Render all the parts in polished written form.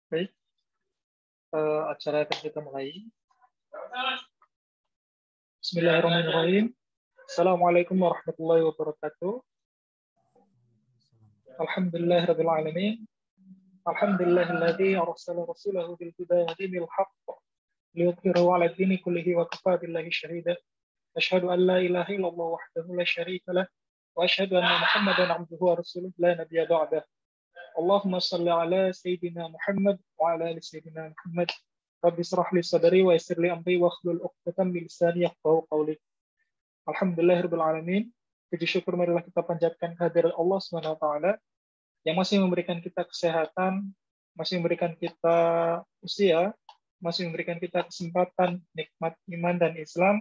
Baik, acara akan kita mulai. Bismillahirrahmanirrahim. Assalamualaikum warahmatullahi wabarakatuh. Alhamdulillahirabbil alamin. Alhamdulillahilladzi arsala rasulahu bil huda wa dinil haqq liyudhhirahu 'ala ad-dini kullihi wa kafaa billahi shahida. Asyhadu an la ilaha illallah wahdahu la syarika lah wa asyhadu anna Muhammadan 'abduhu wa rasuluhu la nabiyya ba'dah. Allahumma shalli ala sayyidina Muhammad wa ala ali sayyidina Muhammad. Rabbi shrah li sadri wa yassir li amri wa hlul 'uqdatam min lisani yafqahu qawli. Alhamdulillahirabbil alamin. Puji syukur marilah kita panjatkan kehadirat Allah Subhanahu wa taala yang masih memberikan kita kesehatan, masih memberikan kita usia, masih memberikan kita kesempatan nikmat iman dan Islam,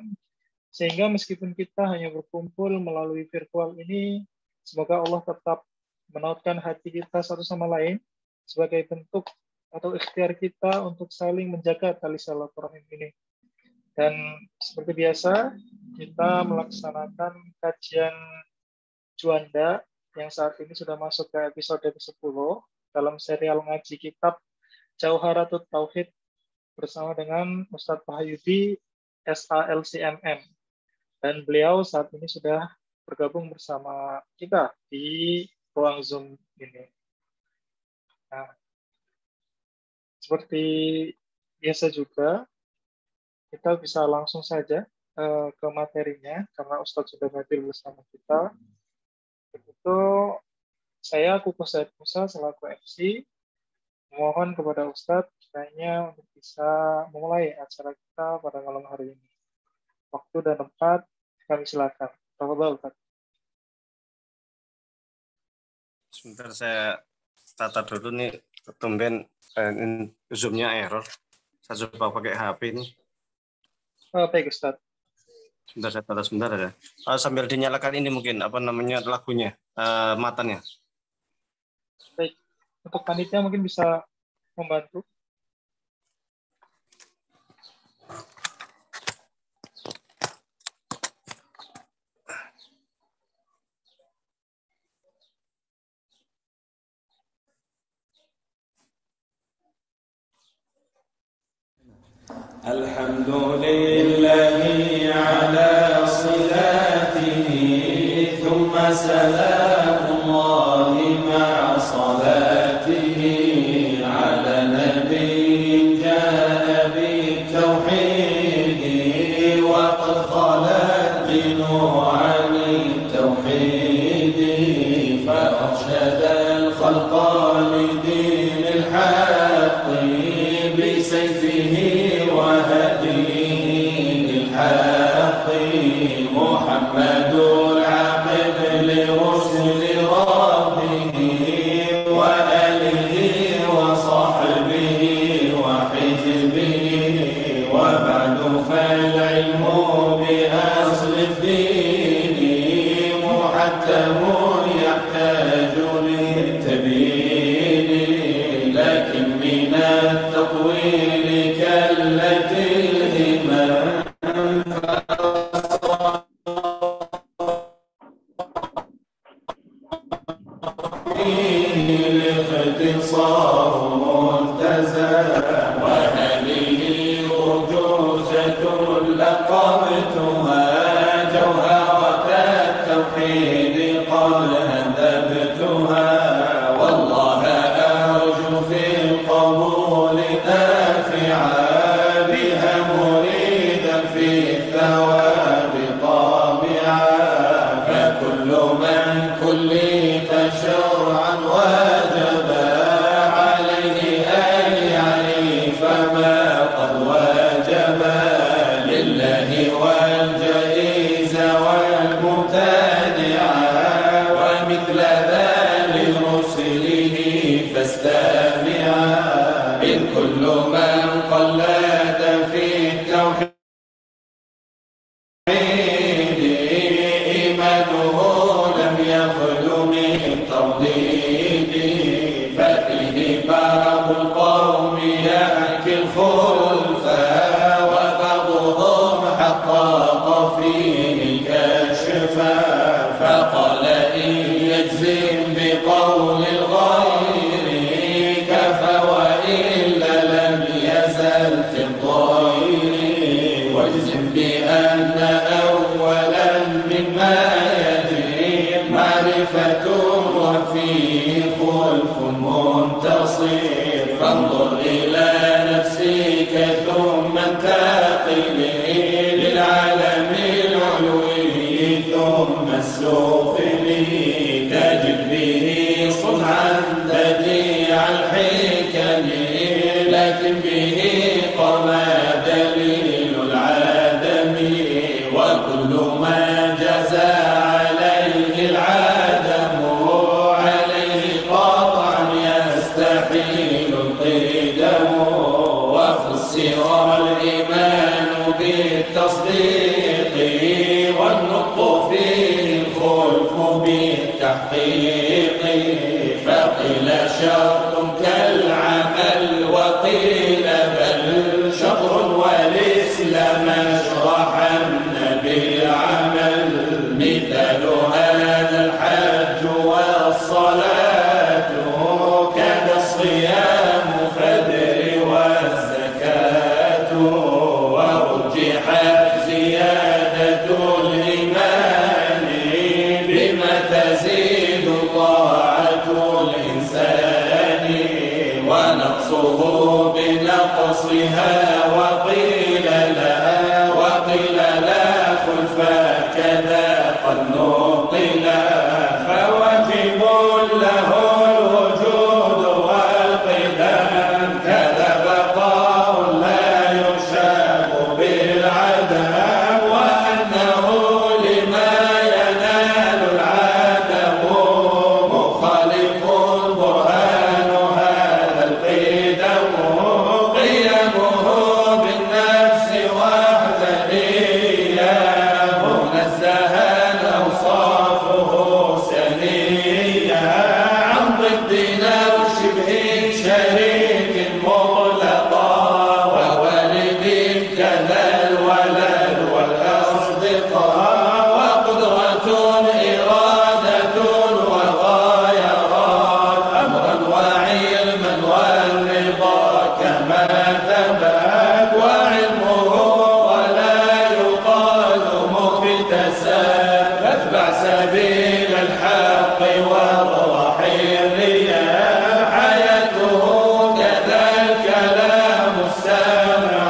sehingga meskipun kita hanya berkumpul melalui virtual ini, semoga Allah tetap menautkan hati kita satu sama lain sebagai bentuk atau ikhtiar kita untuk saling menjaga tali silaturahim ini. Dan seperti biasa, kita melaksanakan kajian Juanda yang saat ini sudah masuk ke episode ke-10 dalam serial ngaji kitab Jauharatut Tauhid bersama dengan Ustadz Wahyudi SALCMM. Dan beliau saat ini sudah bergabung bersama kita di ruang Zoom ini. Nah, seperti biasa juga, kita bisa langsung saja ke materinya, karena Ustadz sudah hadir bersama kita. Begitu, saya Kuku Said Musa selaku MC, mohon kepada Ustadz kiranya untuk bisa memulai acara kita pada malam hari ini. Waktu dan tempat, kami silakan. Tafadhol, Ustadz. Sebentar saya tata dulu nih, tumben Zoom-nya error. Saya coba pakai HP ini. Baik, Ustaz. Sebentar saya tata sebentar ya. Sambil dinyalakan ini mungkin lagunya, matanya. Baik, untuk panitia mungkin bisa membantu. Alhamdulillahi ala salatihi thumma salamullahi ma'a salatihi ala nabiyyin ja'a bit-tauhidi wa qad khalat bi nu'ani tauhidi fa arshada al-khalqa li dinil haqqi bi sayfihi محمد العاقب لرسل ربه وآله وصحبه وحزبه وبعد فالعلم بأصل الدين محتم يحتاج للتبيين لكن من التطويل كالتي الهمم الاختصار منتزه وهذه أرجوزة لقبتها جوهرة التوحيد قد هذبتها والله أرجو في القبول نافعا بها مريدا في الثواب طامعا فكل من كلف شرعا وجب عليه أن يعرف ما قد وجب لله والجائز والممتنع ومثل ذا لرسله فاستمعا إذ كل من قلد في التوحيد إيمانه لم يخل من ترديد ففيه بعض القوم يحكي الخلفا وبعضهم حقق فيه الكشفا فقال إن يجزم بقول الغير كفى وإن فانظر إلى نفسك ثم انتقلي للعالم العلوي ثم السفلي تجد به صنعا بديع الحكم لكن به قام دليل العدم وكل ما جزى عليه العدم عليه قطعا يستحيل القدم وفسر الإيمان بالتصديق والنطق فيه الخلف بالتحقيق فقيل شرط كالعمل وقيل بل شطر والإسلام اشرحن بالعمل مثال هذا الحج والصلاة كذا الصيام فدر والزكاة ورجحت زيادة الإيمان بما تزيد طاعة الإنسان ونقصه بنقصها وقيل لا خلف كذا قد نقل فواجب له الوجود والقدم كذا بقاء لا يشاب بالعدم وأنه لما ينال العدم مخالف برهان هذا القدم قيامه بالنفس وحدانية منزها أوصافه سنية عن ضدنا وشبه شريك مطلقا ووالد كذا الولد والأصدقاء وقدرة إرادة وغايرات أمرا وعلما والرضا كما ثبت وعلمه ولا يقال مكتسب فاتبع سبيل الحق واطرح الرياء حياته كذا الكلام السامع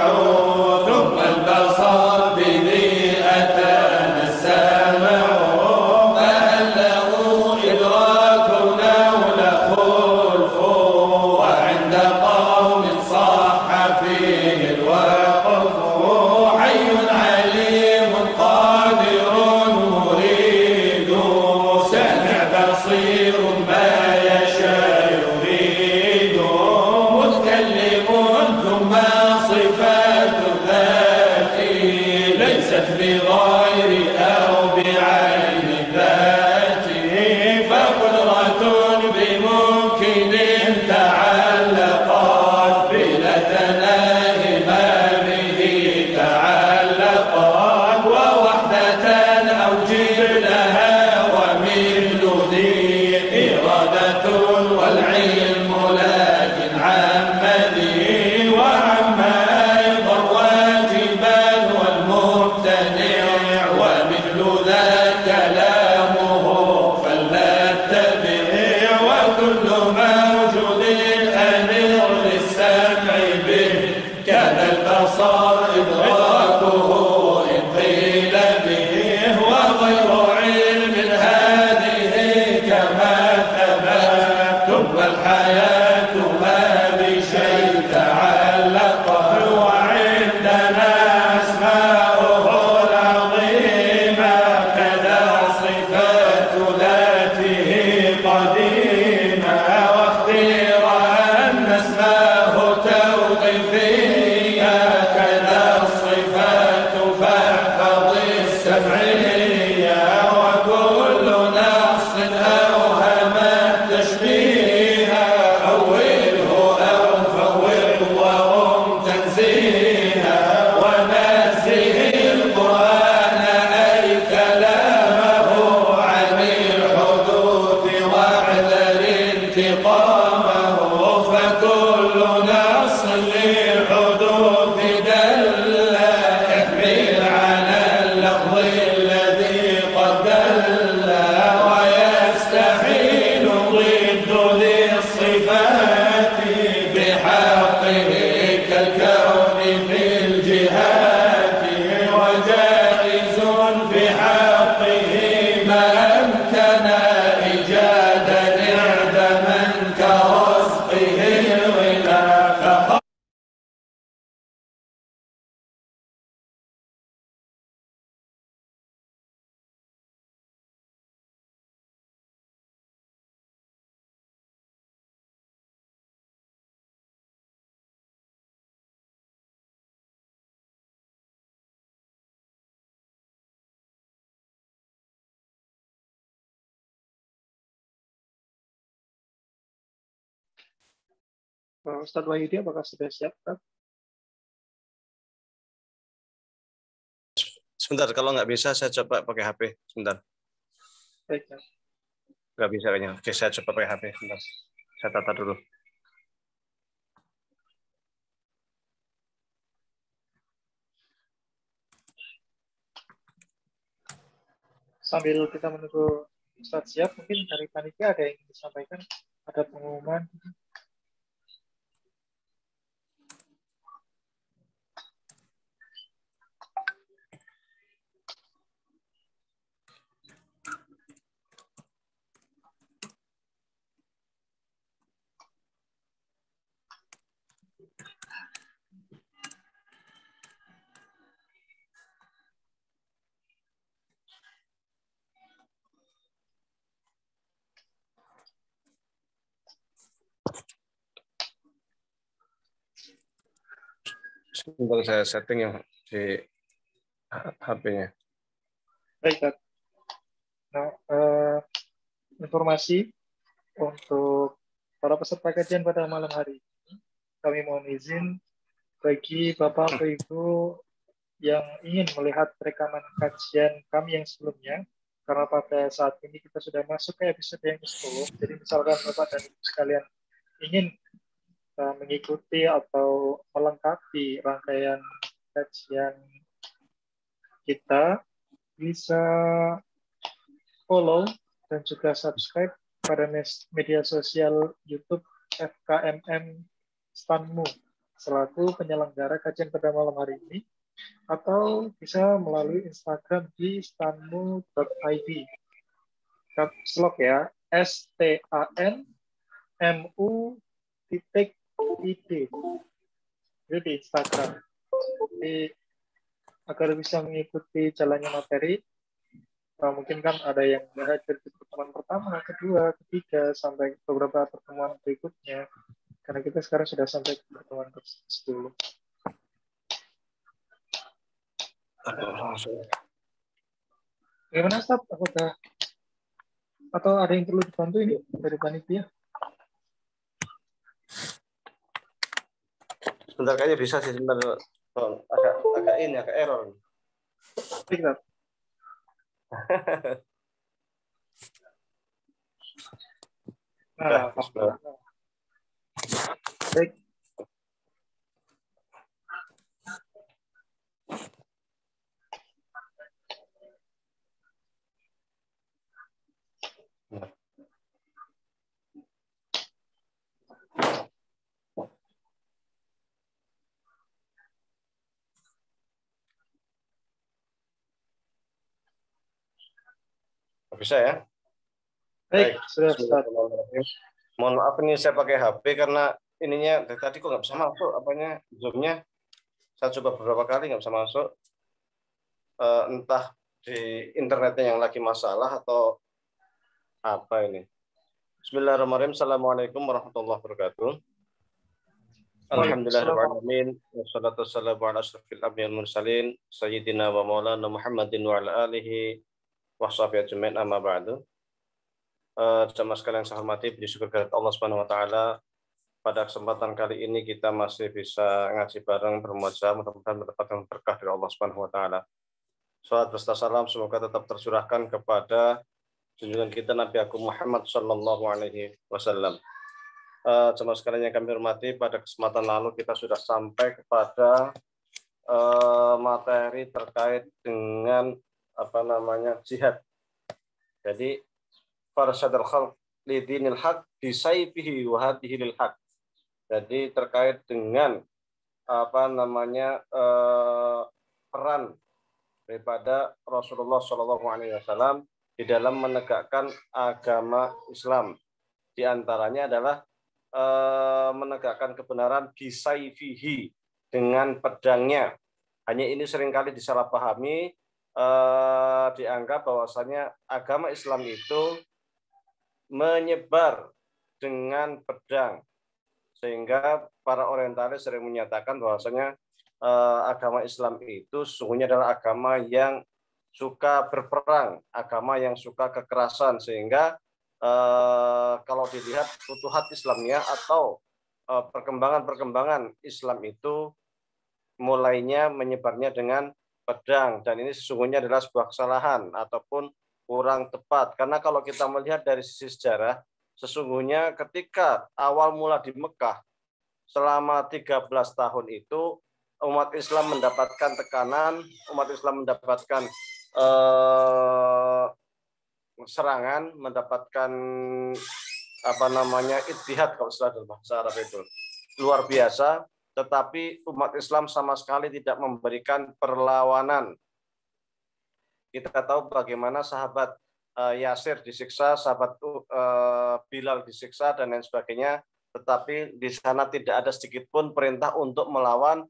ثم البصر بذي أتانا السامع فهل له إدراك أو خلف وعند قوم صح فيه الوقف حي عليم قادر مريد سامع بصير ما يشاء يريد متكلم ثم صفات الذات ليست بغير أو بعين الذات فقدرة بممكن تعلقت بلا تناهي ما به تعلقت ووحدة أوجب لها ومثل ذي إرادة والعلم لكن عمدي وعما أيضا واجبا والممتنع ومثل ذا كلامه فلنتبع وكل موجود أمر للسمع به كذا البصر إدراكه إن قيل به وغير علم هذه كما ثبت ثم الحياة ما بشيء تعلقت وعندنا أسماؤه العظيمة كذا صفات ذاته قديمة واختير أن اسماه توقيفية كذا Ustadz Wahyudi, apakah sudah siap? Ustadz? Sebentar, kalau nggak bisa saya coba pakai HP. Sebentar. Baik, ya. Nggak bisa kayaknya. Oke, saya coba pakai HP. Sebentar. Saya tata dulu. Sambil kita menunggu Ustadz siap, mungkin dari panitia ada yang ingin disampaikan? Ada pengumuman? Sebentar saya setting yang di HP-nya. Baik, Ustadz. Nah, informasi untuk para peserta kajian pada malam hari ini, kami mohon izin bagi Bapak atau Ibu yang ingin melihat rekaman kajian kami yang sebelumnya, karena pada saat ini kita sudah masuk ke episode yang ke-10, jadi misalkan Bapak dan Ibu sekalian ingin mengikuti atau melengkapi rangkaian kajian kita, bisa follow dan juga subscribe pada media sosial YouTube FKMM Stanmu selaku penyelenggara kajian pada malam hari ini, atau bisa melalui Instagram di stanmu.id. Caps lock ya, STANMU.id. Itu di Instagram. Jadi agar bisa mengikuti jalannya materi, mungkin kan ada yang hadir di pertemuan pertama, kedua, ketiga, sampai beberapa pertemuan berikutnya. Karena kita sekarang sudah sampai ke pertemuan ke-10. Bagaimana, Ustaz? Apakah atau ada yang perlu dibantu ini dari panitia? Sebentar, kayaknya bisa sih. Sebentar. Agak error. Baik, nah, baik. Bisa ya? Baik, sudah start. Mohon maaf ini saya pakai HP karena ininya dari tadi kok nggak bisa masuk apanya Zoom-nya. Saya coba beberapa kali nggak bisa masuk. Entah di internetnya yang lagi masalah atau apa ini. Bismillahirrahmanirrahim. Assalamualaikum warahmatullahi wabarakatuh. Alhamdulillahirrahmanirrahim. Wassalatu wassalamu ala asyrafil anbiya'i wal mursalin sayyidina wa maulana Muhammadin wa ala alihi wa sahbihi ajmain, amma ba'du. Jamaah sekalian yang saya hormati, puji syukur kepada Allah Subhanahu wa taala. Pada kesempatan kali ini kita masih bisa ngaji bareng bermuajah, mudah-mudahan mendapatkan berkah dari Allah Subhanahu wa taala. Salawat beserta salam semoga tetap tercurahkan kepada junjungan kita Nabi Agung Muhammad sallallahu alaihi wasallam. Jemaah sekalian yang kami hormati, pada kesempatan lalu kita sudah sampai kepada materi terkait dengan jihad. Jadi farsadul khalq li dinil haq bi sayfihi wa hadihi lil haq. Jadi terkait dengan peran daripada Rasulullah SAW di dalam menegakkan agama Islam. Di antaranya adalah menegakkan kebenaran bisayfihi, dengan pedangnya. Hanya ini seringkali disalahpahami, dianggap bahwasanya agama Islam itu menyebar dengan pedang, sehingga para orientalis sering menyatakan bahwasanya agama Islam itu sesungguhnya adalah agama yang suka berperang, agama yang suka kekerasan, sehingga kalau dilihat futuhat Islamnya atau perkembangan Islam itu mulainya menyebarnya dengan pedang, dan ini sesungguhnya adalah sebuah kesalahan ataupun kurang tepat, karena kalau kita melihat dari sisi sejarah, sesungguhnya ketika awal mula di Mekah selama 13 tahun itu umat Islam mendapatkan tekanan, umat Islam mendapatkan serangan, mendapatkan ittihad kalau istilah dalam bahasa Arab itu luar biasa, tetapi umat Islam sama sekali tidak memberikan perlawanan. Kita tahu bagaimana sahabat Yasir disiksa, sahabat Bilal disiksa dan lain sebagainya, tetapi di sana tidak ada sedikit pun perintah untuk melawan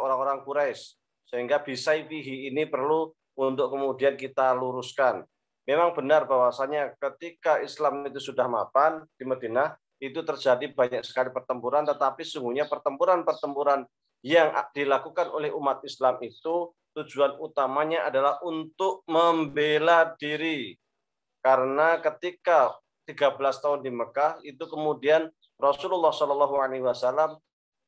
orang-orang Quraisy, sehingga bisayfihi ini perlu untuk kemudian kita luruskan. Memang benar bahwasanya ketika Islam itu sudah mapan di Madinah, itu terjadi banyak sekali pertempuran, tetapi sesungguhnya pertempuran-pertempuran yang dilakukan oleh umat Islam itu tujuan utamanya adalah untuk membela diri. Karena ketika 13 tahun di Mekah itu kemudian Rasulullah SAW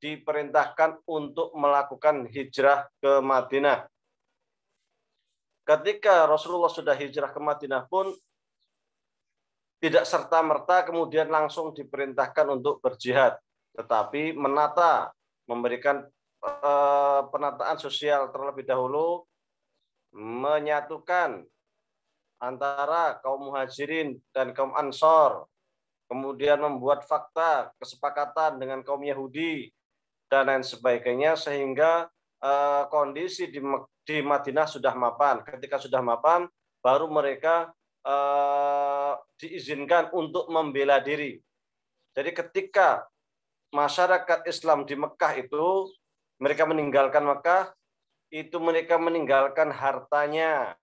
diperintahkan untuk melakukan hijrah ke Madinah. Ketika Rasulullah sudah hijrah ke Madinah pun tidak serta-merta kemudian langsung diperintahkan untuk berjihad, tetapi memberikan penataan sosial terlebih dahulu, menyatukan antara kaum muhajirin dan kaum ansor, kemudian membuat fakta kesepakatan dengan kaum Yahudi dan lain sebagainya, sehingga kondisi di Madinah sudah mapan. Ketika sudah mapan, baru mereka diizinkan untuk membela diri. Jadi ketika masyarakat Islam di Mekah itu, mereka meninggalkan Mekah, itu mereka meninggalkan hartanya,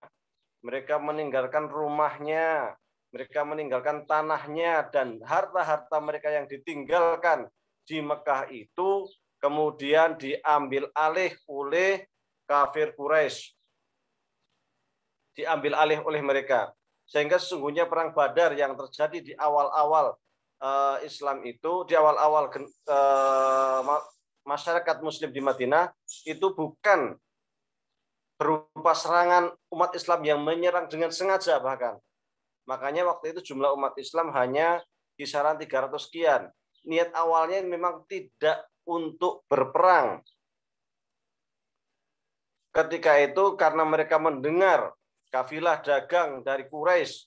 mereka meninggalkan rumahnya, mereka meninggalkan tanahnya, dan harta-harta mereka yang ditinggalkan di Mekah itu kemudian diambil alih oleh kafir Quraisy. Diambil alih oleh mereka. Sehingga sesungguhnya perang Badar yang terjadi di awal-awal Islam itu, di awal-awal masyarakat Muslim di Madinah, itu bukan berupa serangan umat Islam yang menyerang dengan sengaja bahkan. Makanya waktu itu jumlah umat Islam hanya kisaran 300 sekian. Niat awalnya memang tidak untuk berperang. Ketika itu karena mereka mendengar kafilah dagang dari Quraisy,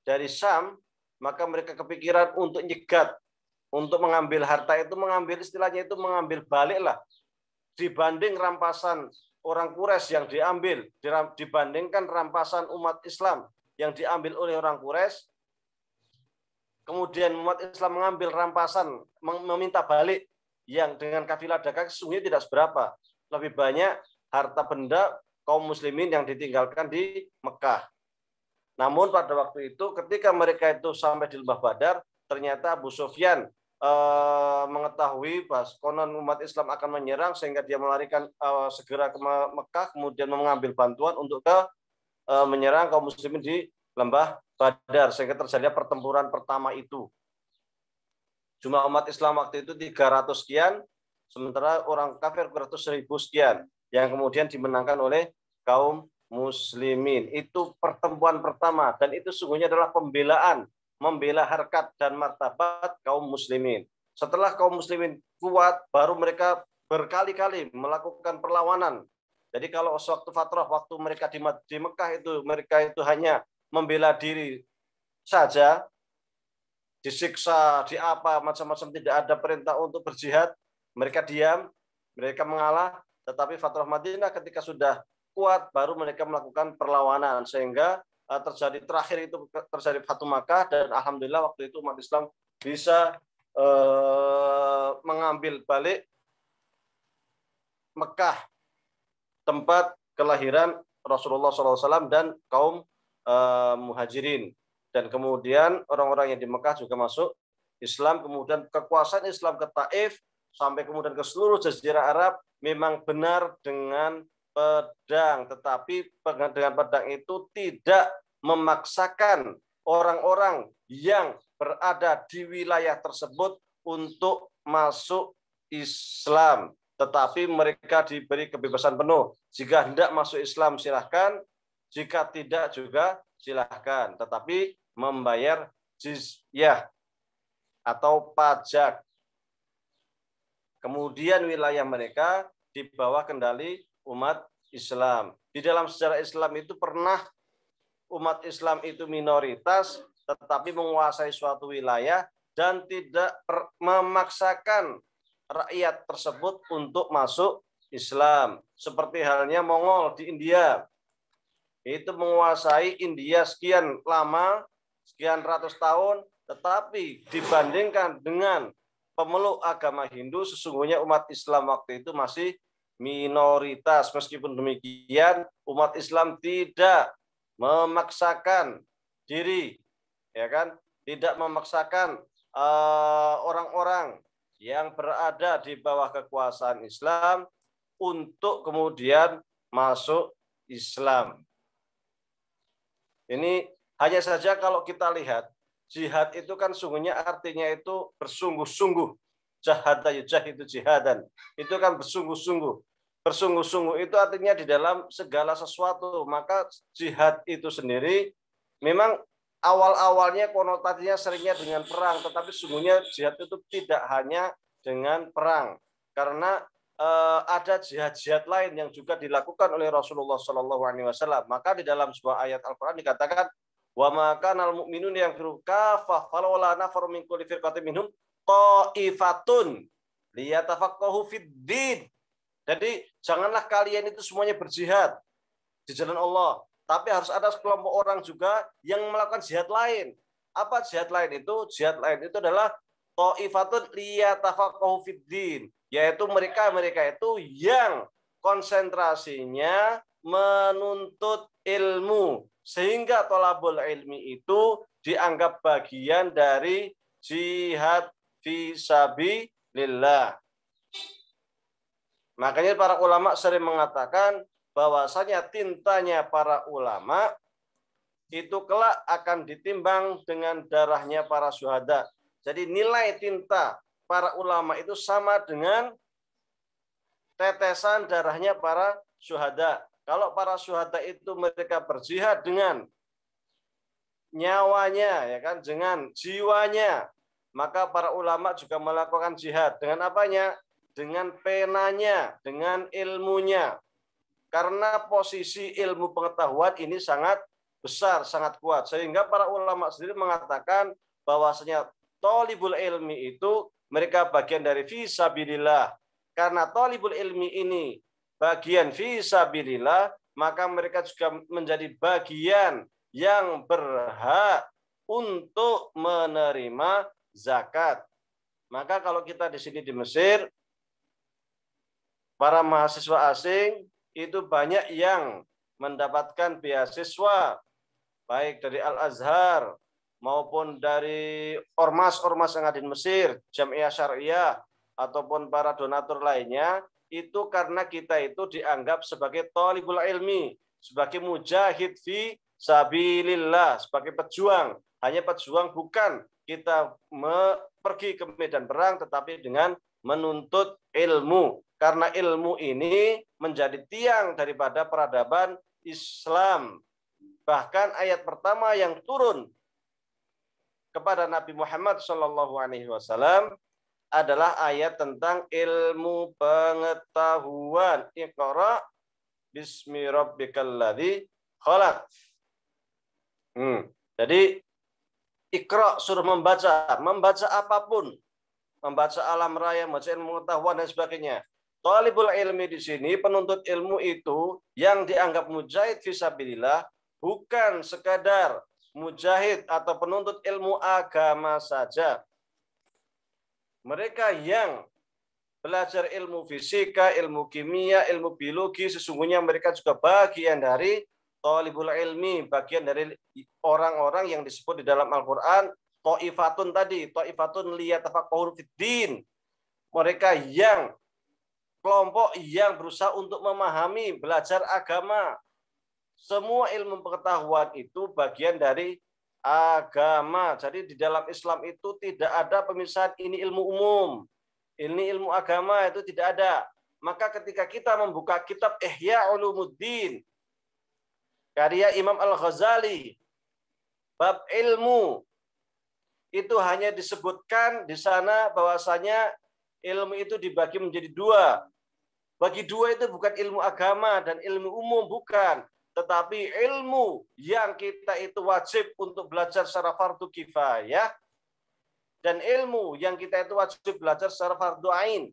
dari Syam, maka mereka kepikiran untuk nyegat, untuk mengambil harta itu, istilahnya itu mengambil balik lah. Dibanding rampasan orang Quraisy yang diambil, dibandingkan rampasan umat Islam yang diambil oleh orang Quraisy, kemudian umat Islam mengambil rampasan, meminta balik yang dengan kafilah dagang, sesungguhnya tidak seberapa. Lebih banyak harta benda kaum muslimin yang ditinggalkan di Mekah. Namun pada waktu itu ketika mereka itu sampai di Lembah Badar, ternyata Abu Sufyan mengetahui bahwa konon umat Islam akan menyerang, sehingga dia melarikan segera ke Mekah, kemudian mengambil bantuan untuk menyerang kaum muslimin di Lembah Badar, sehingga terjadi pertempuran pertama itu. Jumlah umat Islam waktu itu 300 sekian, sementara orang kafir 100.000 sekian, yang kemudian dimenangkan oleh kaum muslimin. Itu pertemuan pertama, dan itu sungguhnya adalah pembelaan, membela harkat dan martabat kaum muslimin. Setelah kaum muslimin kuat, baru mereka berkali-kali melakukan perlawanan. Jadi kalau waktu fatrah, waktu mereka di Mekah itu, mereka itu hanya membela diri saja, disiksa, macam-macam, tidak ada perintah untuk berjihad, mereka diam, mereka mengalah. Tetapi Fatrah Madinah ketika sudah kuat, baru mereka melakukan perlawanan, sehingga terakhir itu terjadi Fatu Makkah, dan alhamdulillah waktu itu umat Islam bisa mengambil balik Mekah, tempat kelahiran Rasulullah SAW dan kaum muhajirin. Dan kemudian orang-orang yang di Mekah juga masuk Islam, kemudian kekuasaan Islam ke Taif, sampai kemudian ke seluruh Jazirah Arab, memang benar dengan pedang, tetapi dengan pedang itu tidak memaksakan orang-orang yang berada di wilayah tersebut untuk masuk Islam, tetapi mereka diberi kebebasan penuh. Jika hendak masuk Islam silahkan, jika tidak juga silahkan, tetapi membayar jizyah atau pajak. Kemudian wilayah mereka di bawah kendali umat Islam. Di dalam sejarah Islam itu pernah umat Islam itu minoritas, tetapi menguasai suatu wilayah dan tidak memaksakan rakyat tersebut untuk masuk Islam. Seperti halnya Mongol di India. Itu menguasai India sekian lama, sekian ratus tahun, tetapi dibandingkan dengan pemeluk agama Hindu, sesungguhnya umat Islam waktu itu masih minoritas. Meskipun demikian, umat Islam tidak memaksakan diri, ya kan? Tidak memaksakan orang-orang yang berada di bawah kekuasaan Islam untuk kemudian masuk Islam. Ini hanya saja kalau kita lihat, jihad itu kan sungguhnya artinya itu bersungguh-sungguh. Jahada yujahidu jihadan. Itu kan bersungguh-sungguh. Bersungguh-sungguh itu artinya di dalam segala sesuatu. Maka jihad itu sendiri memang awal-awalnya konotasinya seringnya dengan perang, tetapi sungguhnya jihad itu tidak hanya dengan perang. Karena ada jihad-jihad lain yang juga dilakukan oleh Rasulullah SAW. Maka di dalam sebuah ayat Al-Quran dikatakan, wa ma kanal mu'minun yanfiru kaffah falawla nafaru min kulli firqatin minhum ta'ifatun liyatafaqahu fid-din. Jadi janganlah kalian itu semuanya berjihad di jalan Allah, tapi harus ada sekelompok orang juga yang melakukan jihad lain. Apa jihad lain itu? Jihad lain itu adalah ta'ifatun liyatafaqahu fid-din, yaitu mereka itu yang konsentrasinya menuntut ilmu, sehingga thalabul ilmi itu dianggap bagian dari jihad fisabilillah. Makanya para ulama sering mengatakan bahwasanya tintanya para ulama itu kelak akan ditimbang dengan darahnya para syuhada. Jadi nilai tinta para ulama itu sama dengan tetesan darahnya para syuhada. Kalau para syuhada itu mereka berjihad dengan nyawanya, ya kan, dengan jiwanya, maka para ulama juga melakukan jihad dengan apanya? Dengan penanya, dengan ilmunya. Karena posisi ilmu pengetahuan ini sangat besar, sangat kuat, sehingga para ulama sendiri mengatakan bahwasanya thalibul ilmi itu mereka bagian dari fisabilillah. Karena thalibul ilmi ini bagian fisabilillah, maka mereka juga menjadi bagian yang berhak untuk menerima zakat. Maka kalau kita di sini di Mesir, para mahasiswa asing itu banyak yang mendapatkan beasiswa, baik dari Al-Azhar maupun dari ormas-ormas yang ada di Mesir, Jamiah Syariah, ataupun para donatur lainnya, itu karena kita itu dianggap sebagai thalibul ilmi, sebagai mujahid fi sabilillah, sebagai pejuang. Hanya pejuang, bukan kita pergi ke medan perang, tetapi dengan menuntut ilmu. Karena ilmu ini menjadi tiang daripada peradaban Islam. Bahkan ayat pertama yang turun kepada Nabi Muhammad SAW adalah ayat tentang ilmu pengetahuan. Iqra bismi rabbikal ladzi khalaq. Jadi Iqra suruh membaca apapun, membaca alam raya, membaca ilmu pengetahuan dan sebagainya. Thalibul ilmi di sini, penuntut ilmu itu yang dianggap mujahid fisabilillah bukan sekadar mujahid atau penuntut ilmu agama saja. Mereka yang belajar ilmu fisika, ilmu kimia, ilmu biologi, sesungguhnya mereka juga bagian dari thalibul ilmi, bagian dari orang-orang yang disebut di dalam Al-Quran ta'ifatun tadi, ta'ifatun liyatafaqahu fid-din. Mereka yang kelompok yang berusaha untuk memahami, belajar agama. Semua ilmu pengetahuan itu bagian dari agama. Jadi di dalam Islam itu tidak ada pemisahan ini ilmu umum, ini ilmu agama, itu tidak ada. Maka ketika kita membuka kitab Ihya Ulumuddin karya Imam Al-Ghazali, bab ilmu, itu hanya disebutkan di sana bahwasanya ilmu itu dibagi menjadi dua. Bagi dua itu bukan ilmu agama dan ilmu umum, bukan. Tetapi ilmu yang kita itu wajib untuk belajar secara fardu kifayah, dan ilmu yang kita itu wajib belajar secara fardu ain.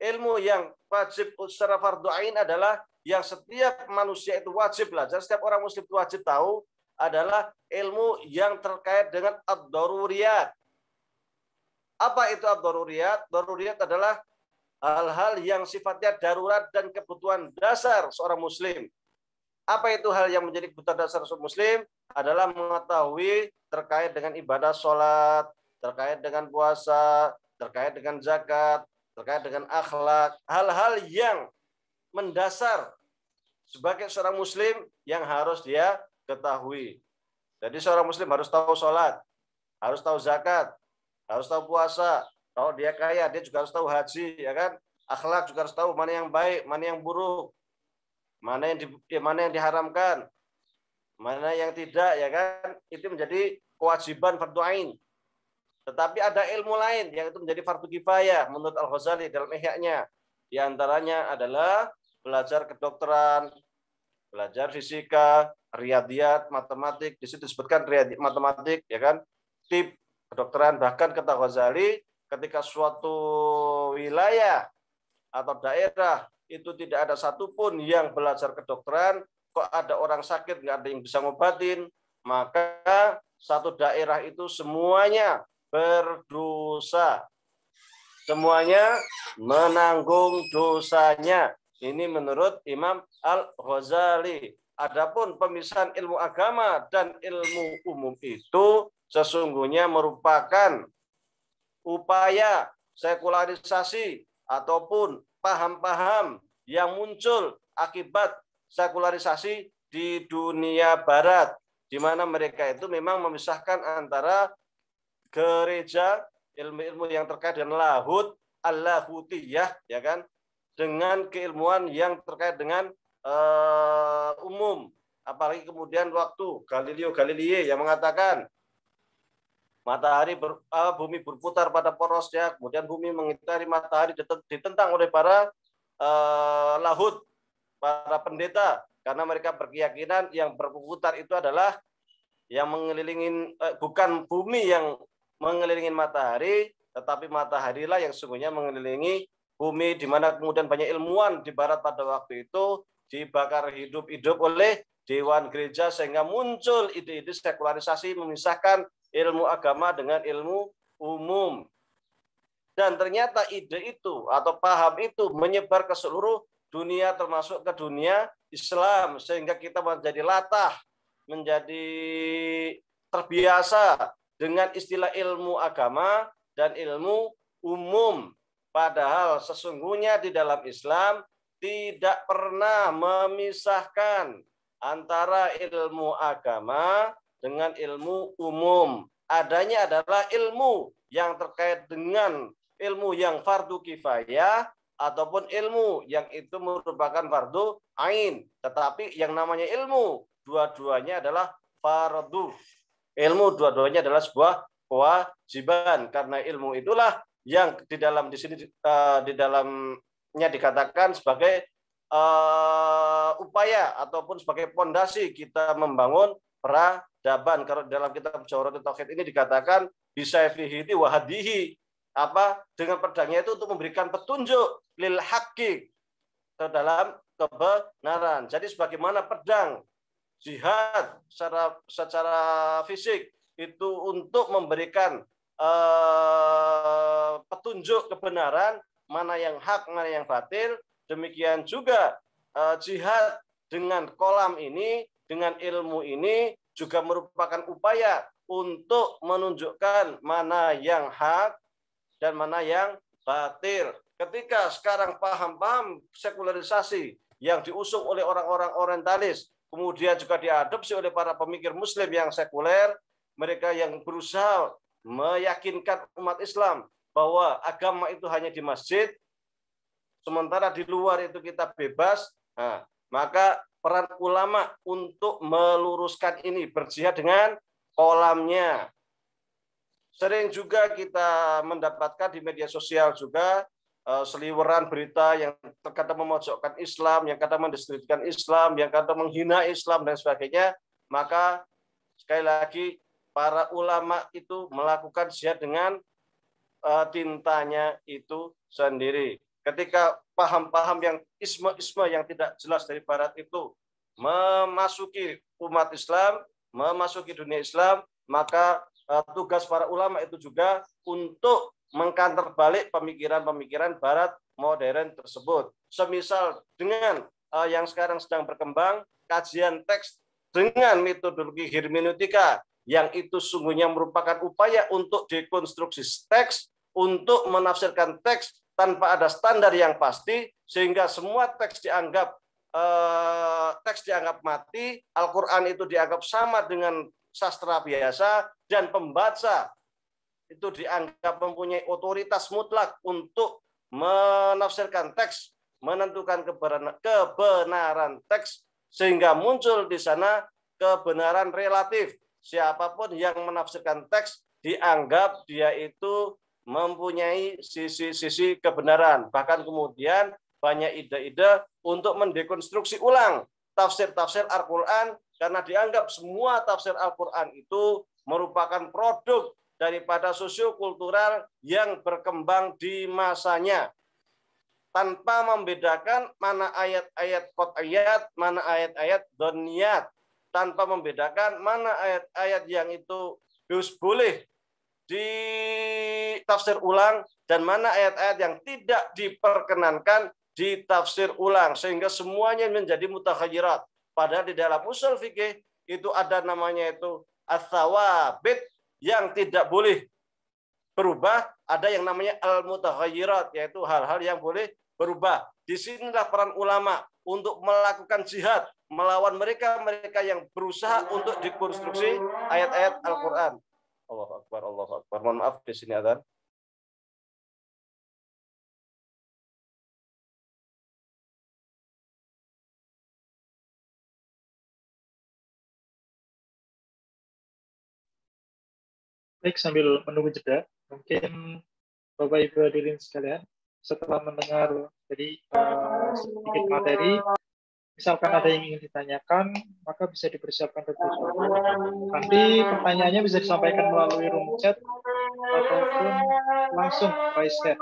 Ilmu yang wajib secara fardu ain adalah yang setiap manusia itu wajib belajar, setiap orang muslim itu wajib tahu, adalah ilmu yang terkait dengan ad-daruriyat. Apa itu ad-daruriyat? Daruriyat adalah hal-hal yang sifatnya darurat dan kebutuhan dasar seorang muslim. Apa itu hal yang menjadi kebutuhan dasar seorang muslim? Adalah mengetahui terkait dengan ibadah sholat, terkait dengan puasa, terkait dengan zakat, terkait dengan akhlak, hal-hal yang mendasar sebagai seorang muslim yang harus dia ketahui. Jadi seorang muslim harus tahu sholat, harus tahu zakat, harus tahu puasa. Kalau dia kaya, dia juga harus tahu haji, ya kan? Akhlak juga harus tahu mana yang baik, mana yang buruk, mana yang diharamkan, mana yang tidak, ya kan? Itu menjadi kewajiban fardu ain. Tetapi ada ilmu lain yang itu menjadi fardu kifayah menurut Al-Ghazali dalam Ihya-nya. Di antaranya adalah belajar kedokteran, belajar fisika, riyadiyat, matematik. Di situ disebutkan riyadiyat, matematik, ya kan? Tip kedokteran. Bahkan kata Ghazali, ketika suatu wilayah atau daerah itu tidak ada satupun yang belajar kedokteran, kok ada orang sakit nggak ada yang bisa ngobatin, maka satu daerah itu semuanya berdosa. Semuanya menanggung dosanya. Ini menurut Imam Al-Ghazali. Adapun pemisahan ilmu agama dan ilmu umum itu sesungguhnya merupakan upaya sekularisasi ataupun paham-paham yang muncul akibat sekularisasi di dunia barat, di mana mereka itu memang memisahkan antara gereja, ilmu-ilmu yang terkait dengan lahud, al-lahutiyah, ya kan, dengan keilmuan yang terkait dengan umum. Apalagi kemudian waktu Galileo Galilei yang mengatakan bumi berputar pada porosnya, kemudian bumi mengitari matahari, ditentang oleh para lahud, para pendeta, karena mereka berkeyakinan yang berputar itu adalah yang mengelilingi, bukan bumi yang mengelilingi matahari, tetapi matahari lah yang sungguhnya mengelilingi bumi, di mana kemudian banyak ilmuwan di barat pada waktu itu dibakar hidup-hidup oleh dewan gereja, sehingga muncul ide-ide sekularisasi memisahkan ilmu agama dengan ilmu umum. Dan ternyata ide itu atau paham itu menyebar ke seluruh dunia, termasuk ke dunia Islam, sehingga kita menjadi latah, menjadi terbiasa dengan istilah ilmu agama dan ilmu umum. Padahal sesungguhnya di dalam Islam tidak pernah memisahkan antara ilmu agama dengan ilmu umum. Adanya adalah ilmu yang terkait dengan ilmu yang fardu kifayah ataupun ilmu yang itu merupakan fardu ain. Tetapi yang namanya ilmu, dua-duanya adalah fardu. Ilmu dua-duanya adalah sebuah kewajiban, karena ilmu itulah yang di sini di dalamnya dikatakan sebagai upaya ataupun sebagai pondasi kita membangun peradaban. Kalau dalam kitab Jawharatul Tauhid ini dikatakan bisayfihi wa hadihi, dengan pedangnya itu untuk memberikan petunjuk lil haqqi, ke dalam kebenaran. Jadi sebagaimana pedang jihad secara fisik itu untuk memberikan petunjuk kebenaran, mana yang hak, mana yang batil, demikian juga jihad dengan kolam ini, dengan ilmu ini juga merupakan upaya untuk menunjukkan mana yang hak dan mana yang batil. Ketika sekarang paham-paham sekularisasi yang diusung oleh orang-orang orientalis kemudian juga diadopsi oleh para pemikir Muslim yang sekuler, mereka yang berusaha meyakinkan umat Islam bahwa agama itu hanya di masjid, sementara di luar itu kita bebas. Nah, maka peran ulama untuk meluruskan ini, berjihad dengan kolamnya. Sering juga kita mendapatkan di media sosial juga seliweran berita yang terkadang memojokkan Islam, yang kadang mendiskreditkan Islam, yang kadang menghina Islam dan sebagainya. Maka sekali lagi para ulama itu melakukan jihad dengan tintanya itu sendiri. Ketika paham-paham yang isme-isme yang tidak jelas dari barat itu memasuki umat Islam, memasuki dunia Islam, maka tugas para ulama itu juga untuk mengkanter balik pemikiran-pemikiran barat modern tersebut. Semisal dengan yang sekarang sedang berkembang, kajian teks dengan metodologi hermeneutika, yang itu sungguhnya merupakan upaya untuk dekonstruksi teks, untuk menafsirkan teks tanpa ada standar yang pasti, sehingga semua teks dianggap mati, Al-Quran itu dianggap sama dengan sastra biasa, dan pembaca itu dianggap mempunyai otoritas mutlak untuk menafsirkan teks, menentukan kebenaran teks, sehingga muncul di sana kebenaran relatif. Siapapun yang menafsirkan teks dianggap dia itu mempunyai sisi-sisi kebenaran. Bahkan kemudian banyak ide-ide untuk mendekonstruksi ulang tafsir-tafsir Al-Quran, karena dianggap semua tafsir Al-Quran itu merupakan produk daripada sosiokultural yang berkembang di masanya, tanpa membedakan mana ayat-ayat qat'iyat, mana ayat-ayat dhaniyat, tanpa membedakan mana ayat-ayat yang itu boleh ditafsir ulang dan mana ayat-ayat yang tidak diperkenankan ditafsir ulang, sehingga semuanya menjadi mutakhayyirat. Padahal di dalam usul fikih itu ada namanya itu ats-tsawabit yang tidak boleh berubah, ada yang namanya al-mutakhayyirat, yaitu hal-hal yang boleh berubah. Disinilah peran ulama untuk melakukan jihad melawan mereka yang berusaha untuk dekonstruksi ayat-ayat Al-Quran. Allahu Akbar, Allahu Akbar. Mohon maaf di sini adzan. Baik, sambil menunggu jeda, mungkin Bapak Ibu hadirin sekalian, setelah mendengar dari sedikit materi, misalkan ada yang ingin ditanyakan, maka bisa dipersiapkan terlebih dahulu. Nanti pertanyaannya bisa disampaikan melalui room chat ataupun langsung raise hand.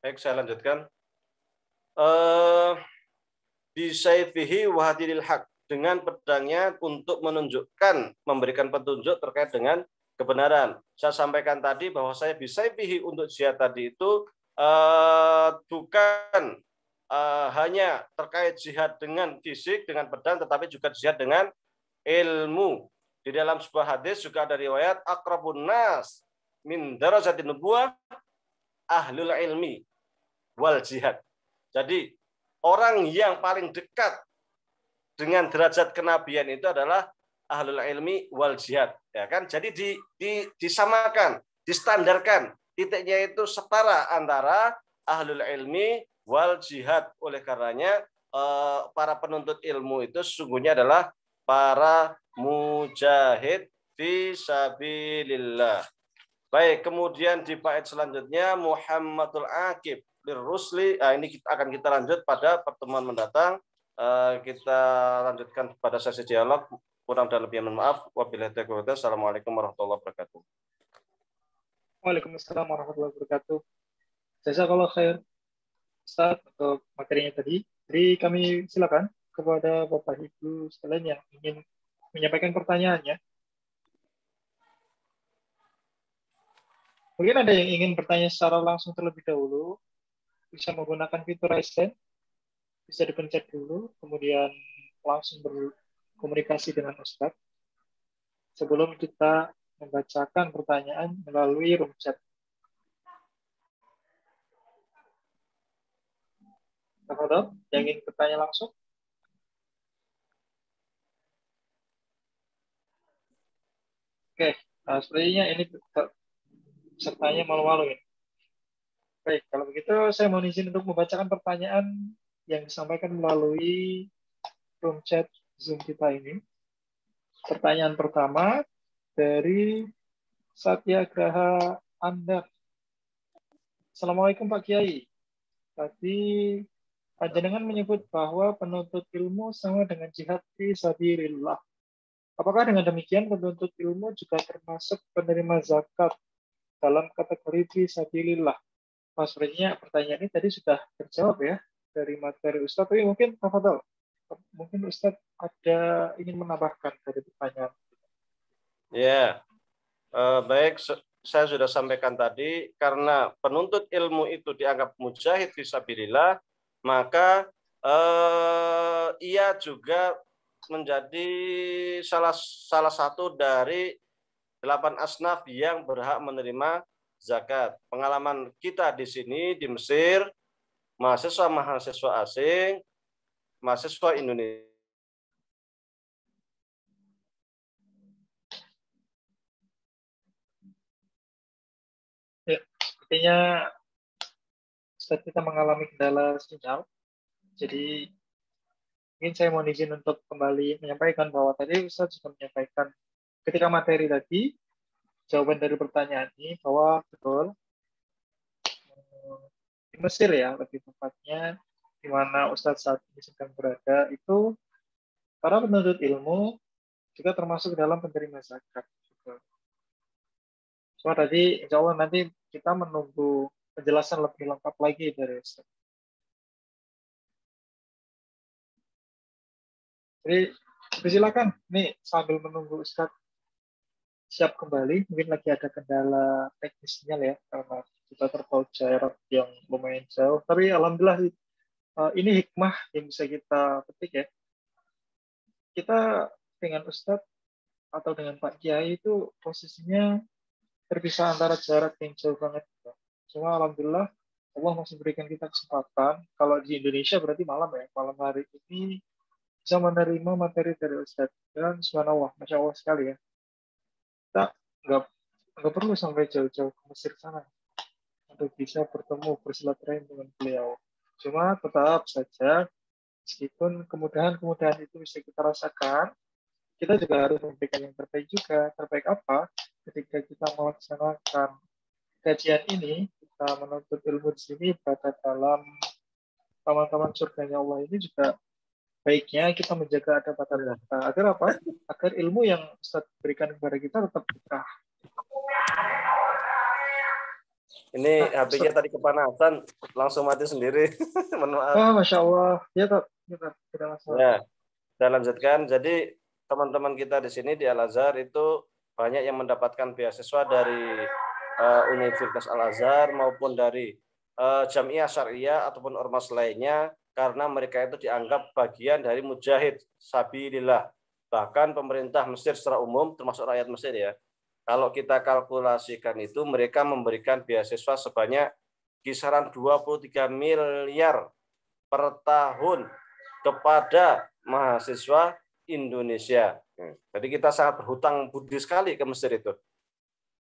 Baik, saya lanjutkan. Bisayfihi wahadilil haq, dengan pedangnya untuk menunjukkan, memberikan petunjuk terkait dengan kebenaran. Saya sampaikan tadi bahwa saya bisayfihi untuk jihad tadi itu bukan hanya terkait jihad dengan fisik, dengan pedang, tetapi juga jihad dengan ilmu. Di dalam sebuah hadis juga ada riwayat aqrabun nas min darajatin nubuwah ahlul ilmi wal jihad. Jadi orang yang paling dekat dengan derajat kenabian itu adalah ahlul ilmi wal jihad, ya kan? Jadi disamakan, distandarkan, titiknya itu setara antara ahlul ilmi wal jihad. Oleh karenanya para penuntut ilmu itu sesungguhnya adalah para mujahid Fisabilillah. Baik, kemudian di bait selanjutnya Muhammadul Aqib lirrusli. Ini akan kita lanjut pada pertemuan mendatang. Kita lanjutkan pada sesi dialog. Kurang dan lebih mohon maaf. Wabillahi taufiq. Assalamualaikum warahmatullahi wabarakatuh. Waalaikumsalam warahmatullahi wabarakatuh. Jazakallah khair Ustaz untuk materinya tadi. Jadi kami silakan kepada Bapak Ibu sekalian yang ingin menyampaikan pertanyaannya. Mungkin ada yang ingin bertanya secara langsung terlebih dahulu, bisa menggunakan fitur raise hand, bisa dipencet dulu, kemudian langsung berkomunikasi dengan Ustadz. Sebelum kita membacakan pertanyaan melalui room chat. Teman-teman, yang ingin bertanya langsung? Oke, sepertinya ini pesertanya malu-malu ya. Baik, kalau begitu saya mohon izin untuk membacakan pertanyaan yang disampaikan melalui room chat Zoom kita ini. Pertanyaan pertama dari Satyagraha Andar. Assalamualaikum Pak Kiai. Tadi panjenengan menyebut bahwa penuntut ilmu sama dengan jihad fi sabilillah. Apakah dengan demikian penuntut ilmu juga termasuk penerima zakat dalam kategori fi sabilillah? Sebenarnya pertanyaan ini tadi sudah terjawab ya dari materi Ustadz, tapi mungkin mungkin Ustadz ada ingin menambahkan dari pertanyaan. Ya, baik. Saya sudah sampaikan tadi, karena penuntut ilmu itu dianggap mujahid fisabilillah, maka ia juga menjadi salah satu dari 8 asnaf yang berhak menerima zakat. Pengalaman kita di sini di Mesir, mahasiswa asing, mahasiswa Indonesia. Ya, sepertinya Ustadz kita mengalami kendala sinyal. Jadi mungkin saya mohon izin untuk kembali menyampaikan bahwa tadi Ustadz sudah menyampaikan ketika materi tadi, jawaban dari pertanyaan ini bahwa betul di Mesir ya, lebih tepatnya di mana Ustadz saat ini sedang berada, itu para penuntut ilmu juga termasuk dalam penerima zakat. Cuma tadi insya Allah nanti kita menunggu penjelasan lebih lengkap lagi dari Ustadz. Jadi silakan, nih sambil menunggu Ustadz siap kembali, mungkin lagi ada kendala teknis sinyal ya, karena kita terpaut jarak yang lumayan jauh. Tapi alhamdulillah ini hikmah yang bisa kita petik ya. Kita dengan Ustadz atau dengan Pak Kiai itu posisinya terpisah antara jarak yang jauh banget. Cuma alhamdulillah Allah masih berikan kita kesempatan. Kalau di Indonesia berarti malam ya, malam hari ini bisa menerima materi dari Ustadz. Dan subhanallah, Masya Allah sekali ya. Kita nggak perlu sampai jauh-jauh ke Mesir sana untuk bisa bertemu bersilaturahim dengan beliau. Cuma tetap saja, meskipun kemudahan-kemudahan itu bisa kita rasakan, kita juga harus memberikan yang terbaik juga. Terbaik apa? Ketika kita melaksanakan kajian ini, kita menuntut ilmu di sini berada dalam taman-taman surganya Allah ini, juga baiknya kita menjaga adab kita. Agar apa? Agar ilmu yang Ustaz berikan kepada kita tetap berkah. Ini HP-nya tadi kepanasan, langsung mati sendiri. Oh, Masya Allah. Ya, tidak masalah. Ya, saya lanjutkan. Jadi teman-teman kita di sini di Al-Azhar itu banyak yang mendapatkan beasiswa dari Universitas Al-Azhar maupun dari Jamiah Syariah ataupun ormas lainnya, karena mereka itu dianggap bagian dari mujahid sabilillah. Bahkan pemerintah Mesir secara umum, termasuk rakyat Mesir ya, kalau kita kalkulasikan itu mereka memberikan beasiswa sebanyak kisaran 23 miliar per tahun kepada mahasiswa Indonesia. Jadi kita sangat berhutang budi sekali ke Mesir itu.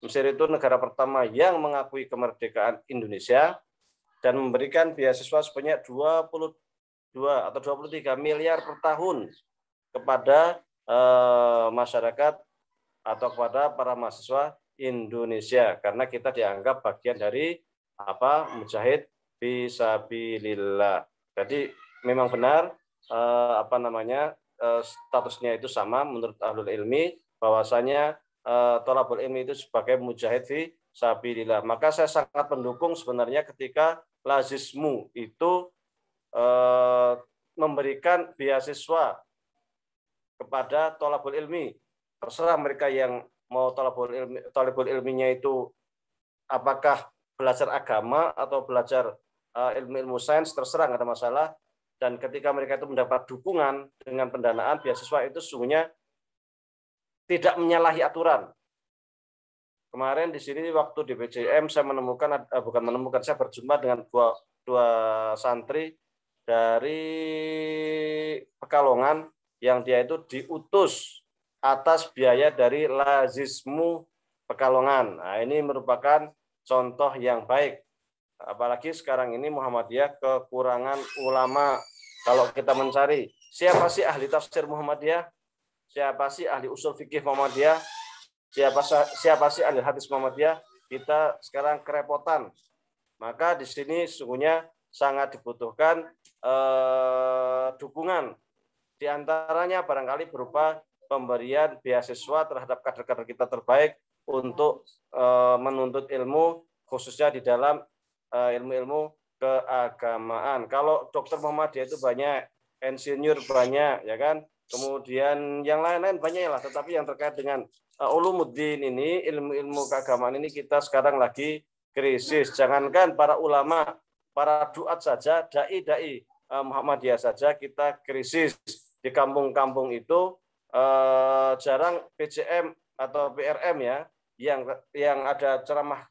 Mesir itu negara pertama yang mengakui kemerdekaan Indonesia dan memberikan beasiswa sebanyak 22 atau 23 miliar per tahun kepada masyarakat atau kepada para mahasiswa Indonesia, karena kita dianggap bagian dari mujahid fisabilillah. Jadi memang benar statusnya itu sama menurut ahlul ilmi, bahwasanya thalabul ilmi itu sebagai mujahid fisabilillah. Maka saya sangat mendukung sebenarnya ketika Lazismu itu memberikan beasiswa kepada thalabul ilmi. Terserah mereka yang mau thalabul ilminya itu apakah belajar agama atau belajar ilmu-ilmu sains, terserah, nggak ada masalah. Dan ketika mereka itu mendapat dukungan dengan pendanaan beasiswa, itu sesungguhnya tidak menyalahi aturan. Kemarin di sini waktu di BCM saya saya berjumpa dengan dua santri dari Pekalongan yang dia itu diutus atas biaya dari Lazismu Pekalongan. Nah, ini merupakan contoh yang baik. Apalagi sekarang ini Muhammadiyah kekurangan ulama. Kalau kita mencari siapa sih ahli tafsir Muhammadiyah, siapa sih ahli usul fikih Muhammadiyah, siapa sih ahli hadis Muhammadiyah, kita sekarang kerepotan. Maka di sini sesungguhnya sangat dibutuhkan dukungan. Di antaranya barangkali berupa pemberian beasiswa terhadap kader-kader kita terbaik untuk menuntut ilmu, khususnya di dalam ilmu-ilmu keagamaan. Kalau dokter Muhammadiyah itu banyak, insinyur banyak, ya kan. Kemudian yang lain-lain banyak lah. Tetapi yang terkait dengan ulumuddin ini, ilmu-ilmu keagamaan ini kita sekarang lagi krisis. Jangankan para ulama, para duat saja, dai-dai Muhammadiyah saja kita krisis. Di kampung-kampung itu jarang PCM atau PRM ya, yang ada ceramah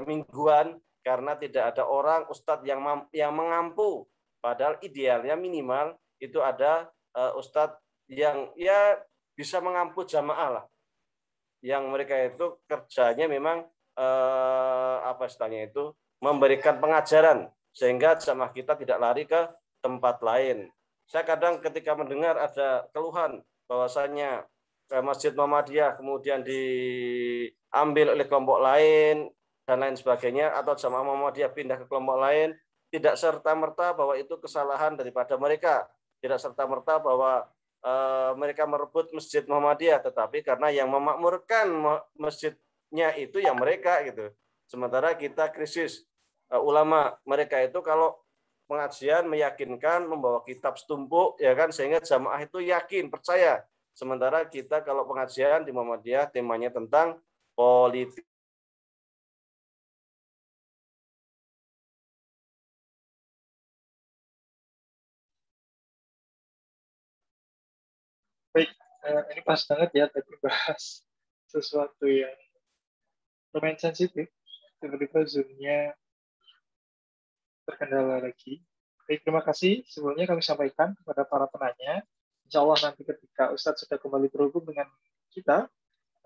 mingguan, karena tidak ada orang ustadz yang mengampu. Padahal idealnya minimal itu ada ustadz yang ya bisa mengampu jamaah lah, yang mereka itu kerjanya memang istilahnya itu memberikan pengajaran sehingga jamaah kita tidak lari ke tempat lain. Saya kadang ketika mendengar ada keluhan bahwasanya Masjid Muhammadiyah kemudian diambil oleh kelompok lain dan lain sebagainya, atau jamaah Muhammadiyah pindah ke kelompok lain, tidak serta-merta bahwa itu kesalahan daripada mereka, tidak serta-merta bahwa mereka merebut Masjid Muhammadiyah, tetapi karena yang memakmurkan masjidnya itu yang mereka gitu. Sementara kita krisis ulama, mereka itu kalau pengajian meyakinkan membawa kitab setumpuk, ya kan, sehingga jamaah itu yakin, percaya. Sementara kita kalau pengajian di Muhammadiyah temanya tentang politik. Baik, ini pas banget ya tadi bahas sesuatu yang lumayan sensitif. Tiba-tiba Zoom-nya terkendala lagi. Baik, terima kasih. Sebelumnya kami sampaikan kepada para penanya. Insya Allah nanti ketika Ustadz sudah kembali terhubung dengan kita,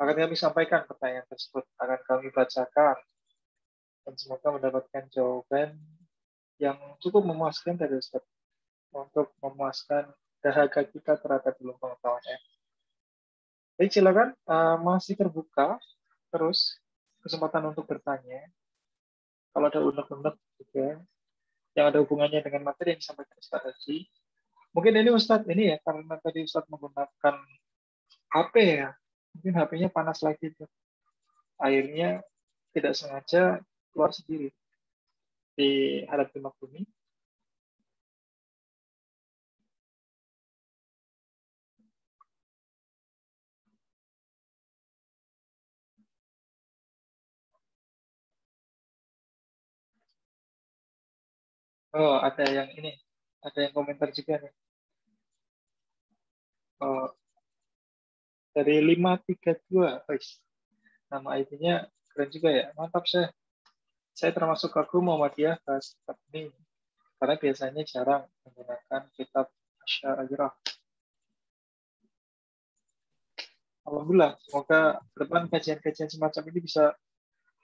akan kami sampaikan pertanyaan tersebut. Akan kami bacakan. Dan semoga mendapatkan jawaban yang cukup memuaskan dari Ustadz. Untuk memuaskan dahaga kita terhadap ilmu pengetahuannya. Baik, silakan. Masih terbuka terus kesempatan untuk bertanya. Kalau ada unek-unek juga yang ada hubungannya dengan materi yang disampaikan Ustadz tadi. Mungkin ini Ustadz ini ya, karena tadi Ustadz menggunakan HP ya, mungkin HP-nya panas lagi tuh. Airnya tidak sengaja keluar sendiri di hadap tembok bumi. Oh, ada yang ini, ada yang komentar juga nih. Oh, dari 532, guys. Nama ID-nya keren juga ya. Mantap, saya termasuk kagum Muhammadiyah bahas kitab ini. Karena biasanya jarang menggunakan kitab Asy'ariyah. Alhamdulillah, semoga ke depan kajian-kajian semacam ini bisa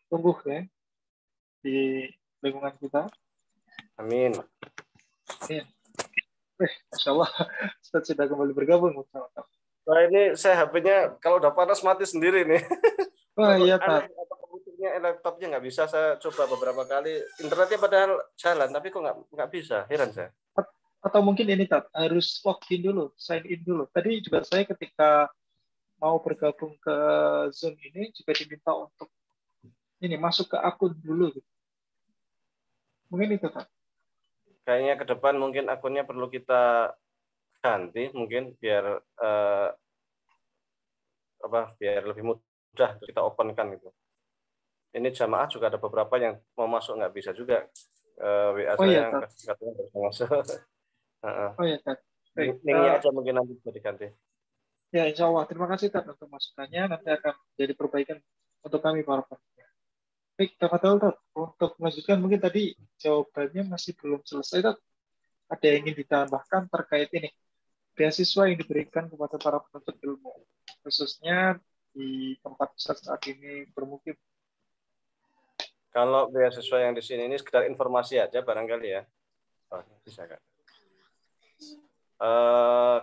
tumbuh ya di lingkungan kita. Amin. Masya Allah, Ustaz sudah kembali bergabung. Nah ini saya HP-nya kalau udah panas mati sendiri nih. Oh iya, Tat. Komputernya, laptopnya nggak bisa. Saya coba beberapa kali. Internetnya padahal jalan, tapi kok nggak bisa. Heran saya. Atau mungkin ini, Tat, harus login dulu, sign in dulu. Tadi juga saya ketika mau bergabung ke Zoom ini juga diminta untuk ini masuk ke akun dulu gitu. Mungkin itu, Tat. Kayaknya ke depan mungkin akunnya perlu kita ganti mungkin biar biar lebih mudah kita open-kan gitu. Ini jamaah juga ada beberapa yang mau masuk nggak bisa juga. WA Oh iya, saya Tat. katanya harus masuk. Oh iya, Tat. Baik. Linknya aja mungkin nanti bisa diganti. Ya, insya Allah. Terima kasih, Tat, untuk masukannya. Nanti akan jadi perbaikan untuk kami, para pendengar. Baik, Tafadhol, Tat. Untuk melanjutkan, mungkin tadi jawabannya masih belum selesai, Tat. Ada yang ingin ditambahkan terkait ini, beasiswa yang diberikan kepada para penuntut ilmu, khususnya di tempat Ustaz saat ini bermukim. Kalau beasiswa yang di sini ini sekedar informasi aja barangkali ya. Oh, bisa kan?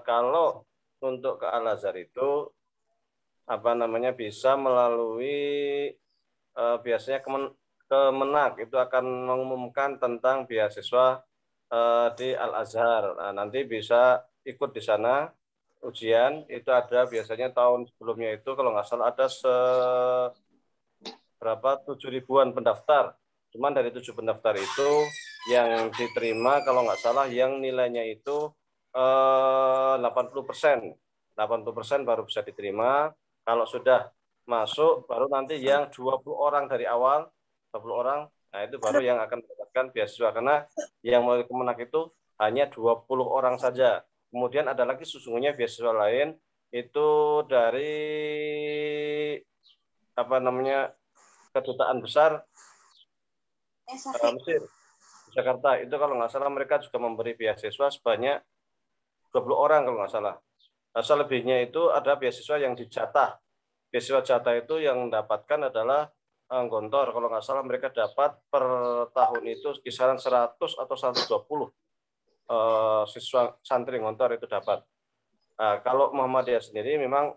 Kalau untuk ke Al-Azhar itu bisa melalui biasanya Kemenak itu akan mengumumkan tentang beasiswa di Al-Azhar. Nah, nanti bisa ikut di sana ujian. Itu ada biasanya tahun sebelumnya itu kalau nggak salah ada berapa 7.000-an pendaftar. Cuman dari 7 pendaftar itu yang diterima kalau nggak salah yang nilainya itu 80%. 80% baru bisa diterima. Kalau sudah masuk baru nanti yang 20 orang dari awal, 20 orang, nah itu baru yang akan mendapatkan beasiswa karena yang melalui Kemenak itu hanya 20 orang saja. Kemudian ada lagi sesungguhnya beasiswa lain itu dari kedutaan besar Mesir di Jakarta. Itu kalau nggak salah mereka juga memberi beasiswa sebanyak 20 orang kalau nggak salah. Nah, selebihnya itu ada beasiswa yang dijatah. Beasiswa jatah itu yang mendapatkan adalah Gontor. Kalau nggak salah mereka dapat per tahun itu kisaran 100 atau 120 siswa santri Gontor itu dapat. Nah, kalau Muhammadiyah sendiri memang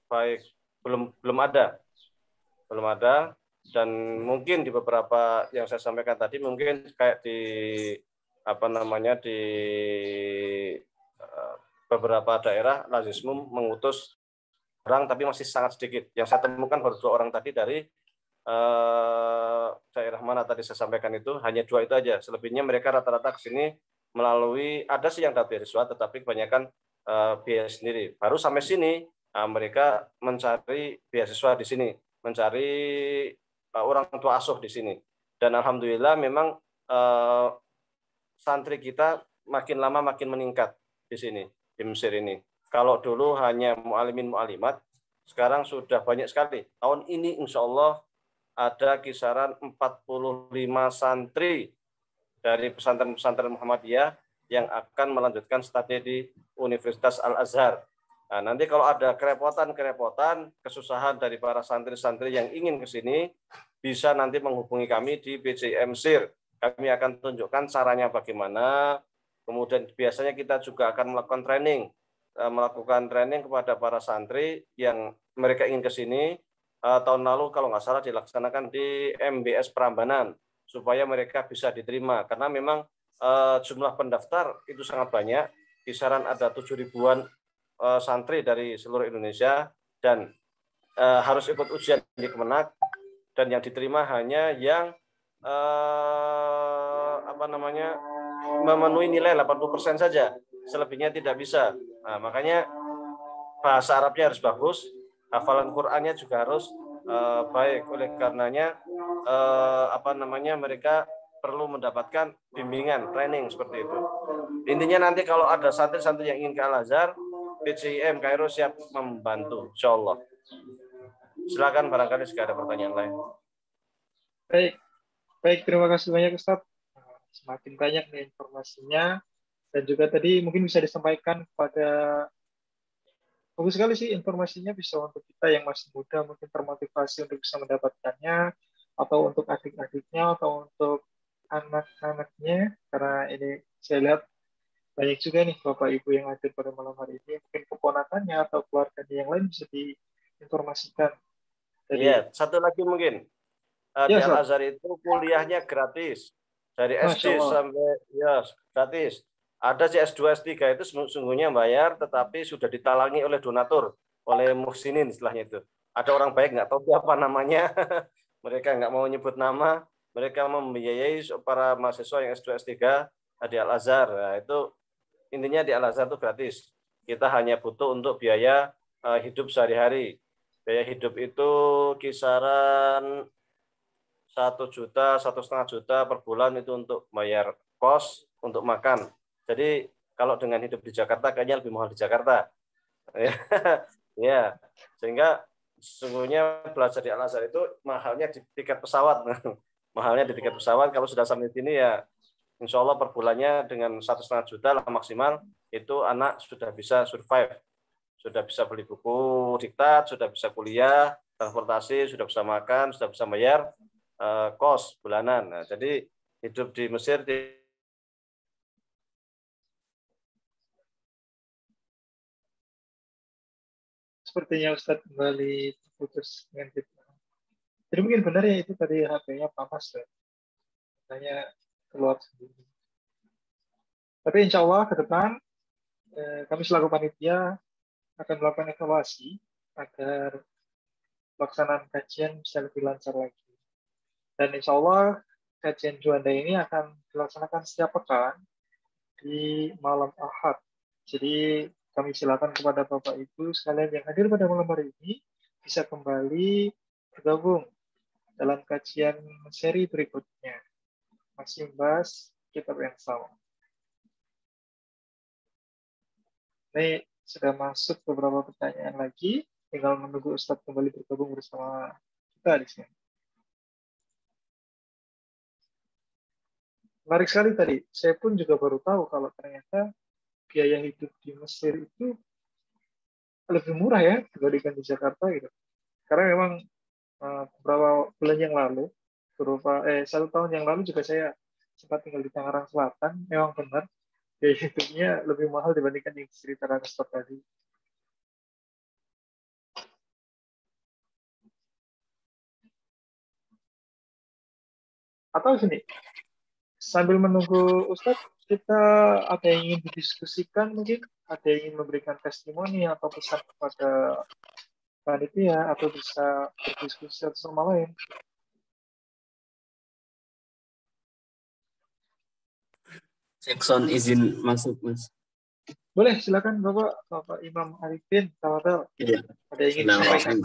baik belum ada dan mungkin di beberapa yang saya sampaikan tadi mungkin kayak di beberapa daerah Lazismum mengutus orang tapi masih sangat sedikit. Yang saya temukan baru 2 orang tadi dari daerah mana tadi saya sampaikan itu hanya 2 itu aja. Selebihnya mereka rata-rata ke sini melalui ada sih yang dapat beasiswa tetapi kebanyakan biaya sendiri. Baru sampai sini mereka mencari beasiswa di sini, mencari orang tua asuh di sini. Dan alhamdulillah memang santri kita makin lama makin meningkat di sini di Mesir ini. Kalau dulu hanya mu'alimin mu'alimat, sekarang sudah banyak sekali. Tahun ini insya Allah ada kisaran 45 santri dari pesantren-pesantren Muhammadiyah yang akan melanjutkan studi di Universitas Al-Azhar. Nah, nanti kalau ada kerepotan, kesusahan dari para santri-santri yang ingin ke sini, bisa nanti menghubungi kami di BCIM Mesir. Kami akan tunjukkan caranya bagaimana. Kemudian biasanya kita juga akan melakukan training kepada para santri yang mereka ingin ke sini. Tahun lalu kalau nggak salah dilaksanakan di MBS Prambanan supaya mereka bisa diterima karena memang jumlah pendaftar itu sangat banyak, kisaran ada 7.000-an santri dari seluruh Indonesia dan harus ikut ujian di Kemenak dan yang diterima hanya yang memenuhi nilai 80% saja, selebihnya tidak bisa. Nah, makanya bahasa Arabnya harus bagus, hafalan Qur'annya juga harus baik. Oleh karenanya mereka perlu mendapatkan bimbingan, training seperti itu. Intinya nanti kalau ada santri-santri yang ingin ke Al-Azhar, BCIM Kairo siap membantu, insya Allah. Silakan barangkali jika ada pertanyaan lain. Baik, terima kasih banyak Ustaz. Semakin banyak nih informasinya dan juga tadi mungkin bisa disampaikan kepada bagus sekali sih informasinya bisa untuk kita yang masih muda mungkin termotivasi untuk bisa mendapatkannya atau untuk adik-adiknya atau untuk anak-anaknya karena ini saya lihat banyak juga nih Bapak Ibu yang hadir pada malam hari ini. Mungkin keponakannya atau keluarganya yang lain bisa diinformasikan. Iya, satu lagi mungkin. Di Ya, Ustaz. Al-Azhar itu kuliahnya gratis. Dari Masya SD Allah. sampai ya gratis. Ada sih S2, S3 itu sungguhnya bayar, tetapi sudah ditalangi oleh donatur, oleh muhsinin istilahnya itu. Ada orang baik nggak tahu siapa namanya, mereka nggak mau nyebut nama, mereka membiayai para mahasiswa yang S2, S3 di Al-Azhar. Nah, itu intinya di Al-Azhar itu gratis. Kita hanya butuh untuk biaya hidup sehari-hari. Biaya hidup itu kisaran 1 juta, 1,5 juta per bulan itu untuk bayar kos, untuk makan. Jadi kalau dengan hidup di Jakarta kayaknya lebih mahal di Jakarta. Ya, sehingga sesungguhnya belajar di Al-Azhar itu mahalnya di tiket pesawat. Mahalnya di tiket pesawat. Kalau sudah sampai sini ya insya Allah per bulannya dengan 1,5 juta lah maksimal, itu anak sudah bisa survive. Sudah bisa beli buku diktat, sudah bisa kuliah, transportasi, sudah bisa makan, sudah bisa bayar kos bulanan. Nah, jadi hidup di Mesir Sepertinya Ustadz kembali terputus dengan kita. Jadi mungkin benar ya itu tadi HP-nya panas ya. Hanya keluar sendiri. Tapi insya Allah ke depan kami selaku panitia akan melakukan evaluasi agar pelaksanaan kajian bisa lebih lancar lagi. Dan insya Allah kajian Juanda ini akan dilaksanakan setiap pekan di malam Ahad. Jadi kami silakan kepada Bapak Ibu sekalian yang hadir pada malam hari ini bisa kembali bergabung dalam kajian seri berikutnya. Masih membahas kitab yang sama. Ini sudah masuk beberapa pertanyaan lagi. Tinggal menunggu Ustadz kembali bergabung bersama kita di sini. Menarik sekali tadi. Saya pun juga baru tahu kalau ternyata biaya hidup di Mesir itu lebih murah ya dibandingkan di Jakarta gitu. Karena memang beberapa bulan yang lalu, 1 tahun yang lalu juga saya sempat tinggal di Tangerang Selatan. Memang benar biaya hidupnya lebih mahal dibandingkan yang cerita Ustadz tadi. Atau sini, sambil menunggu Ustadz, kita ada yang ingin didiskusikan mungkin, ada yang ingin memberikan testimoni atau pesan kepada panitia, atau bisa berdiskusi satu sama lain. Jackson izin masuk, Mas. Boleh, silakan Bapak Imam Arifin, Tawabel. Iya. Ada yang ingin disampaikan?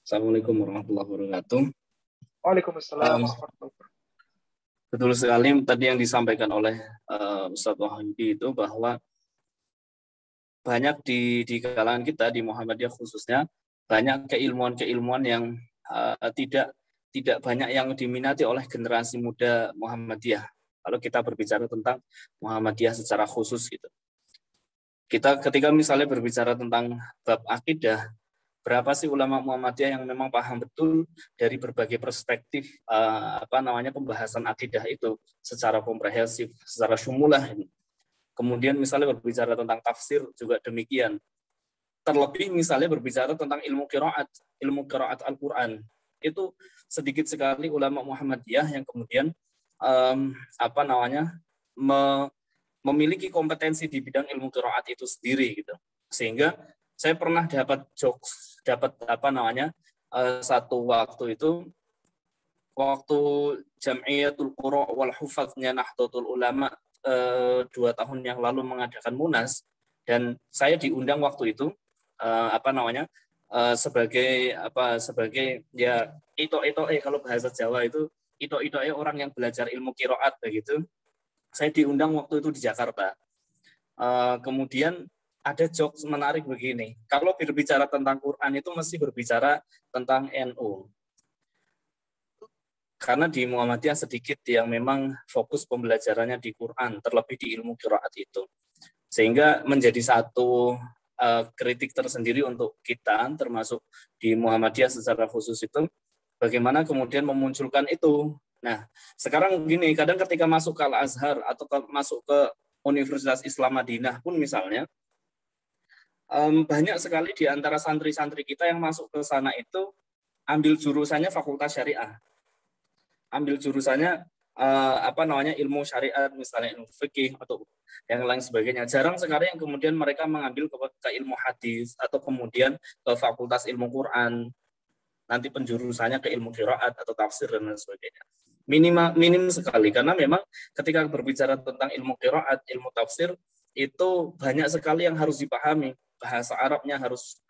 Assalamualaikum warahmatullahi wabarakatuh. Waalaikumsalam warahmatullahi wabarakatuh. Betul sekali tadi yang disampaikan oleh Ustadz Wahyudi itu bahwa banyak di kalangan kita di Muhammadiyah khususnya banyak keilmuan yang tidak banyak yang diminati oleh generasi muda Muhammadiyah. Kalau kita berbicara tentang Muhammadiyah secara khusus gitu. Kita ketika misalnya berbicara tentang bab akidah, berapa sih ulama Muhammadiyah yang memang paham betul dari berbagai perspektif pembahasan akidah itu secara komprehensif, secara syumulah. Kemudian misalnya berbicara tentang tafsir juga demikian. Terlebih misalnya berbicara tentang ilmu qiraat Al-Qur'an. Itu sedikit sekali ulama Muhammadiyah yang kemudian memiliki kompetensi di bidang ilmu qiraat itu sendiri gitu. Sehingga saya pernah dapat satu waktu itu waktu Jam'iyatul Qura wal Hufadznya Nahdlatul Ulama 2 tahun yang lalu mengadakan Munas, dan saya diundang waktu itu sebagai ya kalau bahasa Jawa itu orang yang belajar ilmu qiraat begitu. Saya diundang waktu itu di Jakarta. Kemudian ada jokes menarik begini. Kalau berbicara tentang Quran itu mesti berbicara tentang NU. Karena di Muhammadiyah sedikit yang memang fokus pembelajarannya di Quran, terlebih di ilmu qiraat itu. Sehingga menjadi satu kritik tersendiri untuk kita, termasuk di Muhammadiyah secara khusus itu, bagaimana kemudian memunculkan itu. Nah, sekarang begini, kadang ketika masuk ke Al-Azhar atau masuk ke Universitas Islam Madinah pun misalnya, banyak sekali di antara santri-santri kita yang masuk ke sana itu ambil jurusannya fakultas syariah, ambil jurusannya ilmu syariat, misalnya ilmu fikih atau yang lain sebagainya. Jarang sekali yang kemudian mereka mengambil ke ilmu hadis atau kemudian ke fakultas ilmu Quran, nanti penjurusannya ke ilmu qiraat atau tafsir dan lain sebagainya. Minim sekali, karena memang ketika berbicara tentang ilmu qiraat, ilmu tafsir, itu banyak sekali yang harus dipahami. Bahasa Arabnya harus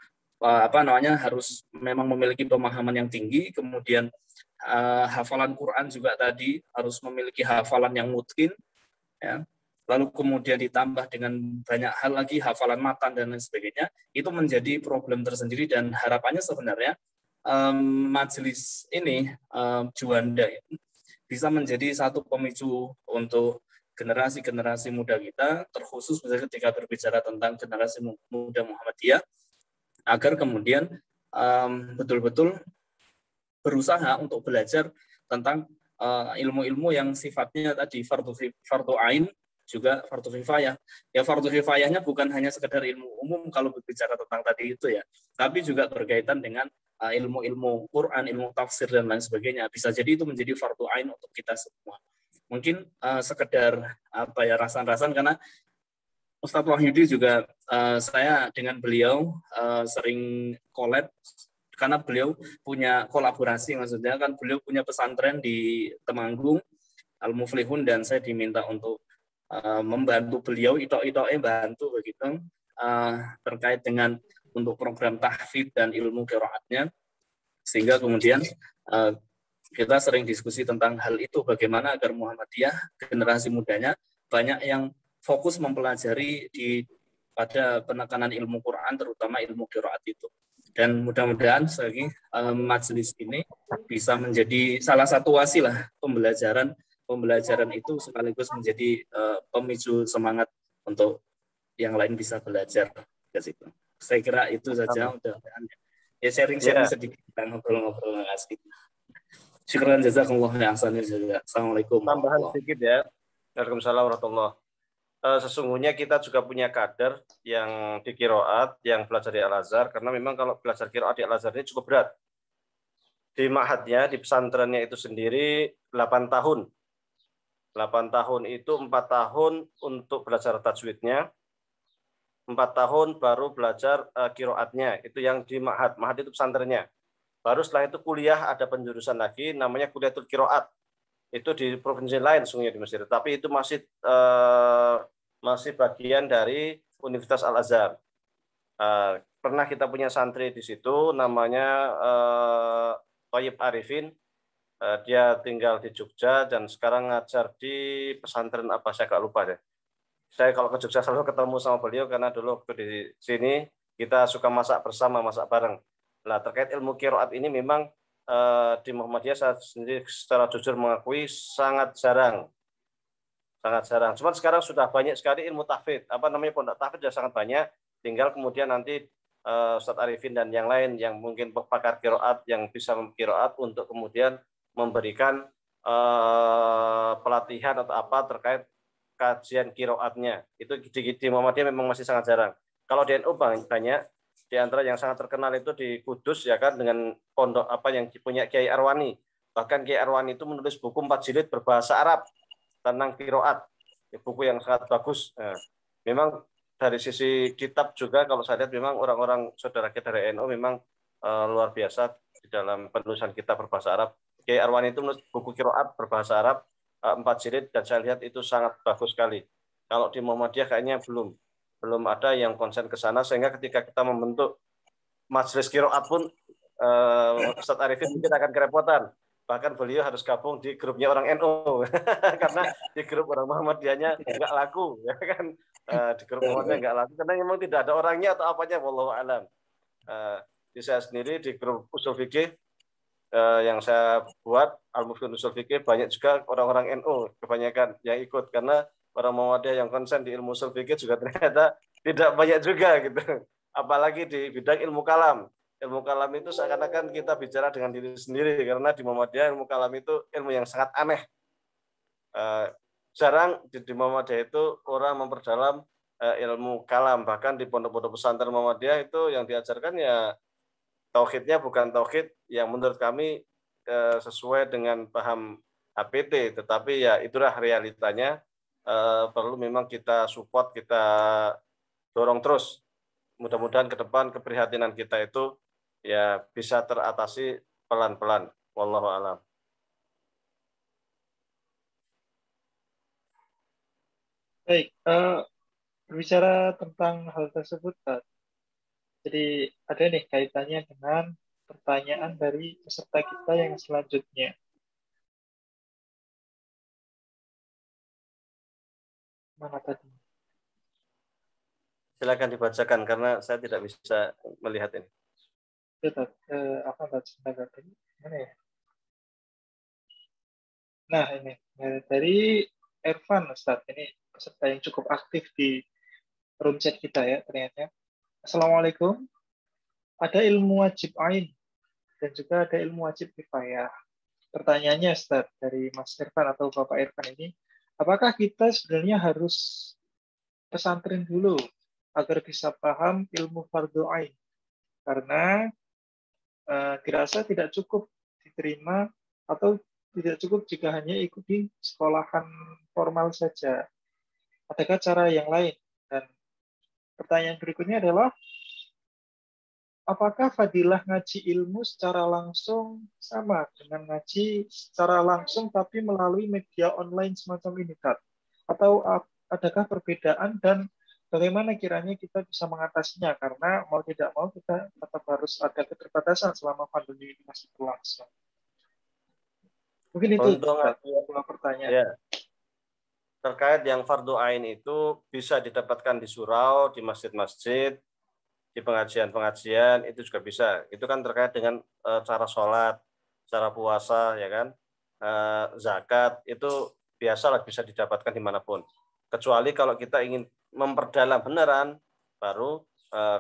harus memang memiliki pemahaman yang tinggi, kemudian hafalan Quran juga tadi harus memiliki hafalan yang mutqin, ya. Lalu kemudian ditambah dengan banyak hal lagi, hafalan matan dan lain sebagainya, itu menjadi problem tersendiri. Dan harapannya sebenarnya majelis ini Juanda bisa menjadi satu pemicu untuk generasi-generasi muda kita, terkhusus misalnya ketika berbicara tentang generasi muda Muhammadiyah, agar kemudian betul-betul berusaha untuk belajar tentang ilmu-ilmu yang sifatnya tadi fardu ain, juga fardu kifayah. Ya, fardu kifayahnya bukan hanya sekedar ilmu umum kalau berbicara tentang tadi itu ya, tapi juga berkaitan dengan ilmu-ilmu Quran, ilmu tafsir dan lain sebagainya. Bisa jadi itu menjadi fardu ain untuk kita semua. Mungkin sekedar rasan-rasan, karena Ustadz Wahyudi juga saya dengan beliau sering collab, karena beliau punya kolaborasi, maksudnya kan beliau punya pesantren di Temanggung, Al-Muflihun, dan saya diminta untuk membantu beliau, bantu begitu terkait dengan untuk program tahfidz dan ilmu qiraatnya, sehingga kemudian kita sering diskusi tentang hal itu, bagaimana agar Muhammadiyah generasi mudanya banyak yang fokus mempelajari pada penekanan ilmu Quran, terutama ilmu qiraat itu. Dan mudah-mudahan majelis ini bisa menjadi salah satu wasilah pembelajaran itu, sekaligus menjadi pemicu semangat untuk yang lain bisa belajar ke situ. Saya kira itu saja, mudah-mudahan ya sharing-sharing sedikit, kita ngobrol-ngobrol asik. Syukran jazakumullah ya ahsanil jaza. Assalamualaikum. Tambahan sedikit ya. Waalaikumsalam warahmatullahi. Sesungguhnya kita juga punya kader yang di qiraat, yang belajar di Al-Azhar, karena memang kalau belajar qiraat di Al-Azhar ini cukup berat. Di ma'hadnya, di pesantrennya itu sendiri 8 tahun. 8 tahun itu 4 tahun untuk belajar tajwidnya, 4 tahun baru belajar qiraatnya, itu yang di ma'had. Ma'had itu pesantrennya. Baru setelah itu kuliah, ada penjurusan lagi, namanya kuliatul qiraat. Itu di provinsi lain sungguhnya di Mesir, tapi itu masih bagian dari Universitas Al-Azhar. Pernah kita punya santri di situ, namanya Thayyib Arifin. Dia tinggal di Jogja dan sekarang ngajar di pesantren apa, saya agak lupa deh. Saya kalau ke Jogja selalu ketemu sama beliau, karena dulu waktu di sini kita suka masak bersama, masak bareng. Nah, terkait ilmu qiraat ini memang di Muhammadiyah saya sendiri secara jujur mengakui sangat jarang. Cuman sekarang sudah banyak sekali ilmu tahfidz, pondok tahfidz sudah sangat banyak. Tinggal kemudian nanti Ustadz Arifin dan yang lain yang mungkin pakar qiraat yang bisa qiraat untuk kemudian memberikan pelatihan atau apa terkait kajian qiraatnya. Itu di Muhammadiyah memang masih sangat jarang. Kalau di NU banyak. Di antara yang sangat terkenal itu di Kudus ya kan, dengan pondok yang punya Kiai Arwani. Bahkan Kiai Arwani itu menulis buku 4 jilid berbahasa Arab tentang qiraat. Buku yang sangat bagus. Nah, memang dari sisi kitab juga kalau saya lihat memang orang-orang saudara kita dari NU memang luar biasa di dalam penulisan kitab berbahasa Arab. Kiai Arwani itu menulis buku qiraat berbahasa Arab 4 jilid, dan saya lihat itu sangat bagus sekali. Kalau di Muhammadiyah kayaknya belum ada yang konsen ke sana, sehingga ketika kita membentuk majelis qiraat pun Ustadz Arifin mungkin akan kerepotan. Bahkan beliau harus gabung di grupnya orang NU karena di grup orang Muhammadiyahnya nggak laku, ya kan? Di grup Muhammadiyah nggak laku karena memang tidak ada orangnya atau apanya, wallahu alam. Di saya sendiri di grup usul fikih yang saya buat, Al-Muflihun Usul Fikih, banyak juga orang-orang NU kebanyakan yang ikut, karena orang Muhammadiyah yang konsen di ilmu usul fikih juga ternyata tidak banyak juga gitu. Apalagi di bidang ilmu kalam. Ilmu kalam itu seakan-akan kita bicara dengan diri sendiri, karena di Muhammadiyah ilmu kalam itu ilmu yang sangat aneh. jarang di Muhammadiyah itu orang memperdalam ilmu kalam. Bahkan di pondok-pondok pesantren Muhammadiyah itu yang diajarkan ya tauhidnya bukan tauhid yang menurut kami sesuai dengan paham HPT, tetapi ya itulah realitanya. Perlu memang kita support, kita dorong terus. Mudah-mudahan ke depan keprihatinan kita itu ya bisa teratasi pelan-pelan. Wallahu a'lam. Baik, berbicara tentang hal tersebut, Pak. Jadi ada nih kaitannya dengan pertanyaan dari peserta kita yang selanjutnya. Mana tadi? Silakan dibacakan karena saya tidak bisa melihat ini. Apa tadi? Mana ya? Nah, ini dari Ervan, Ustaz. Ini peserta yang cukup aktif di room chat kita ya ternyata. Assalamualaikum. Ada ilmu wajib ain dan juga ada ilmu wajib kifayah. Pertanyaannya, Ustaz, dari Mas Irfan atau Bapak Irfan ini, apakah kita sebenarnya harus pesantren dulu agar bisa paham ilmu fardu ain? Karena dirasa tidak cukup diterima atau tidak cukup jika hanya ikuti sekolahan formal saja. Adakah cara yang lain? Dan pertanyaan berikutnya adalah, apakah fadilah ngaji ilmu secara langsung sama dengan ngaji secara langsung tapi melalui media online semacam ini, Kak? Atau adakah perbedaan dan bagaimana kiranya kita bisa mengatasinya? Karena mau tidak mau kita tetap harus ada keterbatasan selama pandemi ini masih berlangsung. Mungkin itu dua pertanyaan. Ya. Terkait yang fardu ain itu bisa didapatkan di surau, di masjid-masjid, di pengajian-pengajian, itu juga bisa. Itu kan terkait dengan cara sholat, cara puasa, ya kan, zakat, itu biasalah bisa didapatkan dimanapun. Kecuali kalau kita ingin memperdalam beneran, baru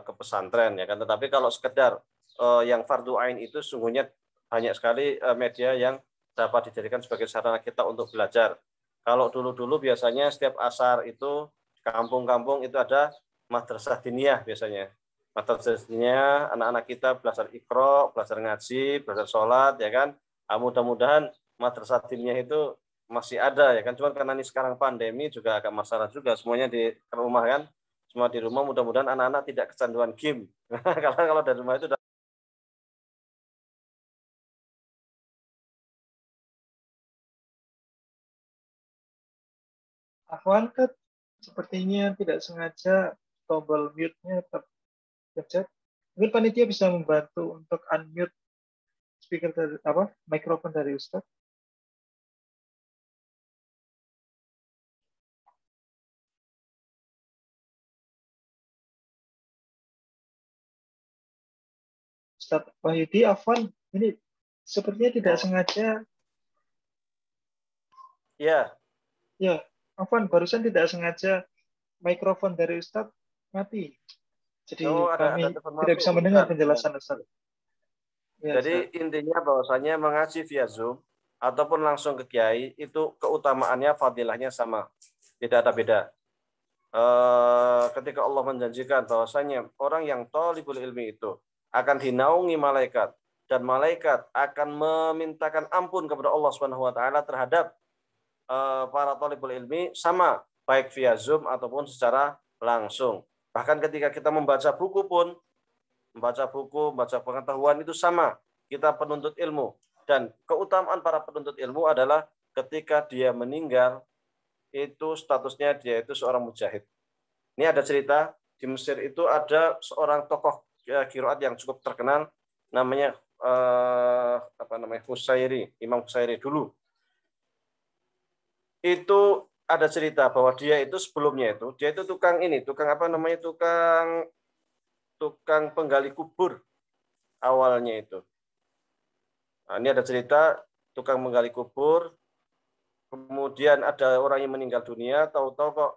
ke pesantren, ya kan. Tetapi kalau sekedar yang fardu ain itu sungguhnya banyak sekali media yang dapat dijadikan sebagai sarana kita untuk belajar. Kalau dulu-dulu biasanya setiap asar itu kampung-kampung itu ada madrasah diniyah biasanya. Madrasah diniyah, anak-anak kita belajar Iqra, belajar ngaji, belajar sholat, ya kan. Mudah-mudahan madrasah diniyah itu masih ada, ya kan. Cuma karena ini sekarang pandemi juga agak masalah juga, semuanya di rumah kan. Semua di rumah, mudah-mudahan anak-anak tidak kecanduan game. Karena kalau dari rumah itu Afwan, sepertinya tidak sengaja tombol mute-nya terpencet. Mungkin panitia bisa membantu untuk unmute speaker dari mikrofon dari Ustaz. Ustaz Wahyudi, Afwan, ini sepertinya tidak sengaja. Ya. Ya, Afwan, barusan tidak sengaja mikrofon dari Ustaz mati. Jadi kami tidak bisa mendengar penjelasan Ustaz. Ya, jadi intinya bahwasanya mengaji via Zoom ataupun langsung ke kiai itu keutamaannya, fadilahnya sama, tidak ada beda. Ketika Allah menjanjikan bahwasanya orang yang thalibul ilmi itu akan dinaungi malaikat dan malaikat akan memintakan ampun kepada Allah Subhanahu wa taala terhadap para thalibul ilmi, sama baik via Zoom ataupun secara langsung. Bahkan ketika kita membaca buku pun, membaca pengetahuan itu sama, kita penuntut ilmu. Dan keutamaan para penuntut ilmu adalah ketika dia meninggal, itu statusnya dia itu seorang mujahid. Ini ada cerita, di Mesir itu ada seorang tokoh qiraat yang cukup terkenal, namanya Husairi, Imam Husairi dulu. Itu ada cerita bahwa dia itu sebelumnya dia itu tukang penggali kubur awalnya itu. Nah, ini ada cerita tukang menggali kubur, kemudian ada orang yang meninggal dunia, tahu-tahu kok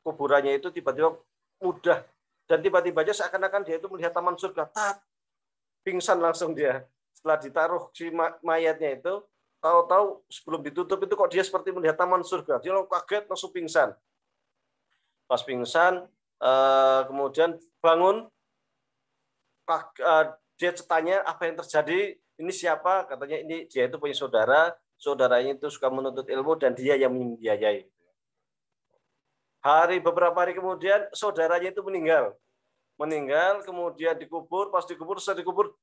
kuburannya itu tiba-tiba mudah, dan tiba-tiba aja seakan-akan dia itu melihat taman surga, pingsan langsung dia. Setelah ditaruh si mayatnya itu, tahu-tahu sebelum ditutup itu kok dia seperti melihat taman surga. Dia kaget langsung pingsan. Pas pingsan, kemudian bangun, dia tanya apa yang terjadi, ini siapa? Katanya ini dia itu punya saudara, saudaranya itu suka menuntut ilmu dan dia yang membiayai. Beberapa hari kemudian saudaranya itu meninggal, kemudian dikubur, pas dikubur, setelah dikubur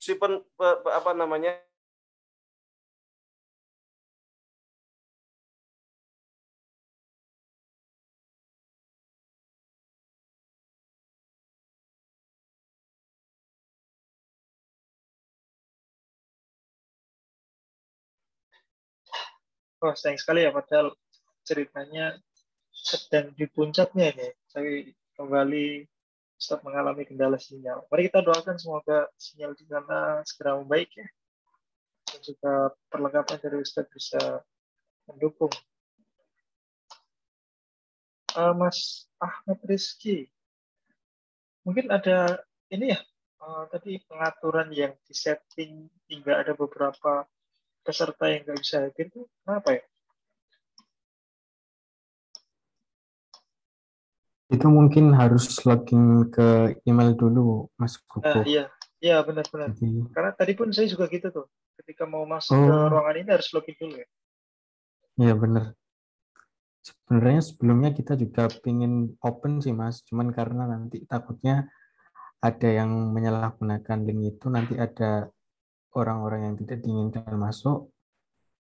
Oh, sayang sekali ya, padahal ceritanya sedang di puncaknya ini. Saya kembali Ustaz mengalami kendala sinyal. Mari kita doakan semoga sinyal di sana segera membaik ya. Dan juga perlengkapan dari Ustaz bisa mendukung. Mas Ahmad Rizky, mungkin ada ini ya, tadi pengaturan yang disetting hingga ada beberapa peserta yang nggak bisa hadir itu kenapa ya? Itu mungkin harus login ke email dulu, Mas Kuku. Iya benar-benar. Karena tadi pun saya juga gitu tuh. Ketika mau masuk ke ruangan ini harus login dulu ya. Iya benar. Sebenarnya sebelumnya kita juga pingin open sih Mas, cuman karena nanti takutnya ada yang menyalahgunakan link itu, nanti ada orang-orang yang tidak diinginkan masuk,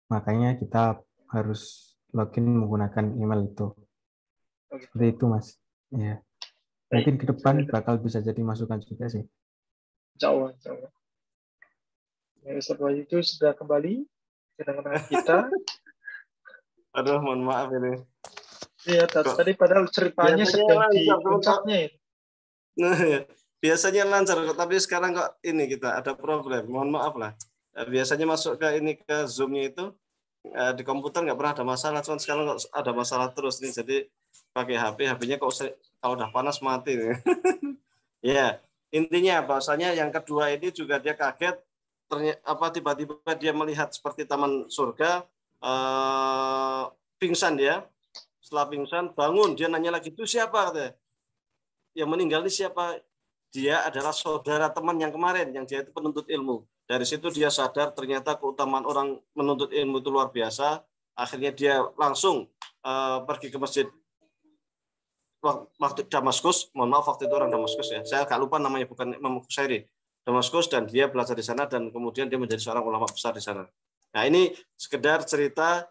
makanya kita harus login menggunakan email itu. Seperti itu Mas. Ya. Mungkin ke depan bakal bisa jadi masukan juga sih. Insya Allah. Ya, Ustaz Wahyu itu sudah kembali ke tengah-tengah kita. Aduh, mohon maaf ini. Iya, tadi padahal ceritanya sedang di puncaknya ya. Biasanya lancar, tapi sekarang kok ini kita ada problem. Mohon maaf lah. Biasanya masuk ke ini ke Zoom-nya itu di komputer nggak pernah ada masalah, cuman sekarang kok ada masalah terus nih. Jadi pakai HP-nya kok kalau udah panas mati nih. Ya, intinya bahwasanya yang kedua ini juga dia kaget, tiba-tiba dia melihat seperti taman surga, pingsan dia. Setelah pingsan bangun, dia nanya lagi, itu siapa katanya? Yang meninggal ini siapa? Dia adalah saudara teman yang kemarin, yang dia itu penuntut ilmu. Dari situ dia sadar ternyata keutamaan orang menuntut ilmu itu luar biasa. Akhirnya dia langsung pergi ke masjid waktu Damaskus. Mohon maaf, waktu itu orang Damaskus ya. Saya agak lupa namanya, bukan Imam Qusairi. Damaskus, dan dia belajar di sana dan kemudian dia menjadi seorang ulama besar di sana. Nah, ini sekedar cerita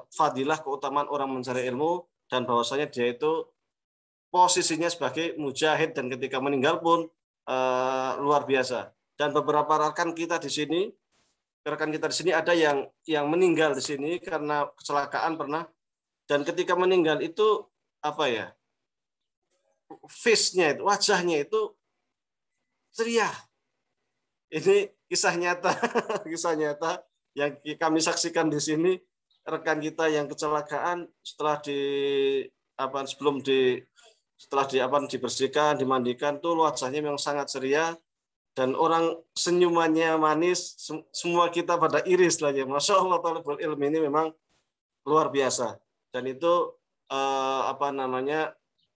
fadilah keutamaan orang mencari ilmu dan bahwasanya dia itu posisinya sebagai mujahid dan ketika meninggal pun luar biasa. Dan beberapa rekan kita di sini ada yang meninggal di sini karena kecelakaan pernah, dan ketika meninggal itu apa ya, face-nya itu, wajahnya itu ceria. Ini kisah nyata, kisah nyata yang kami saksikan di sini. Rekan kita yang kecelakaan setelah dibersihkan, dimandikan tuh wajahnya memang sangat ceria dan orang senyumannya manis, semua kita pada iris lah ya. Masya Allah, talibul ilmi ini memang luar biasa. Dan itu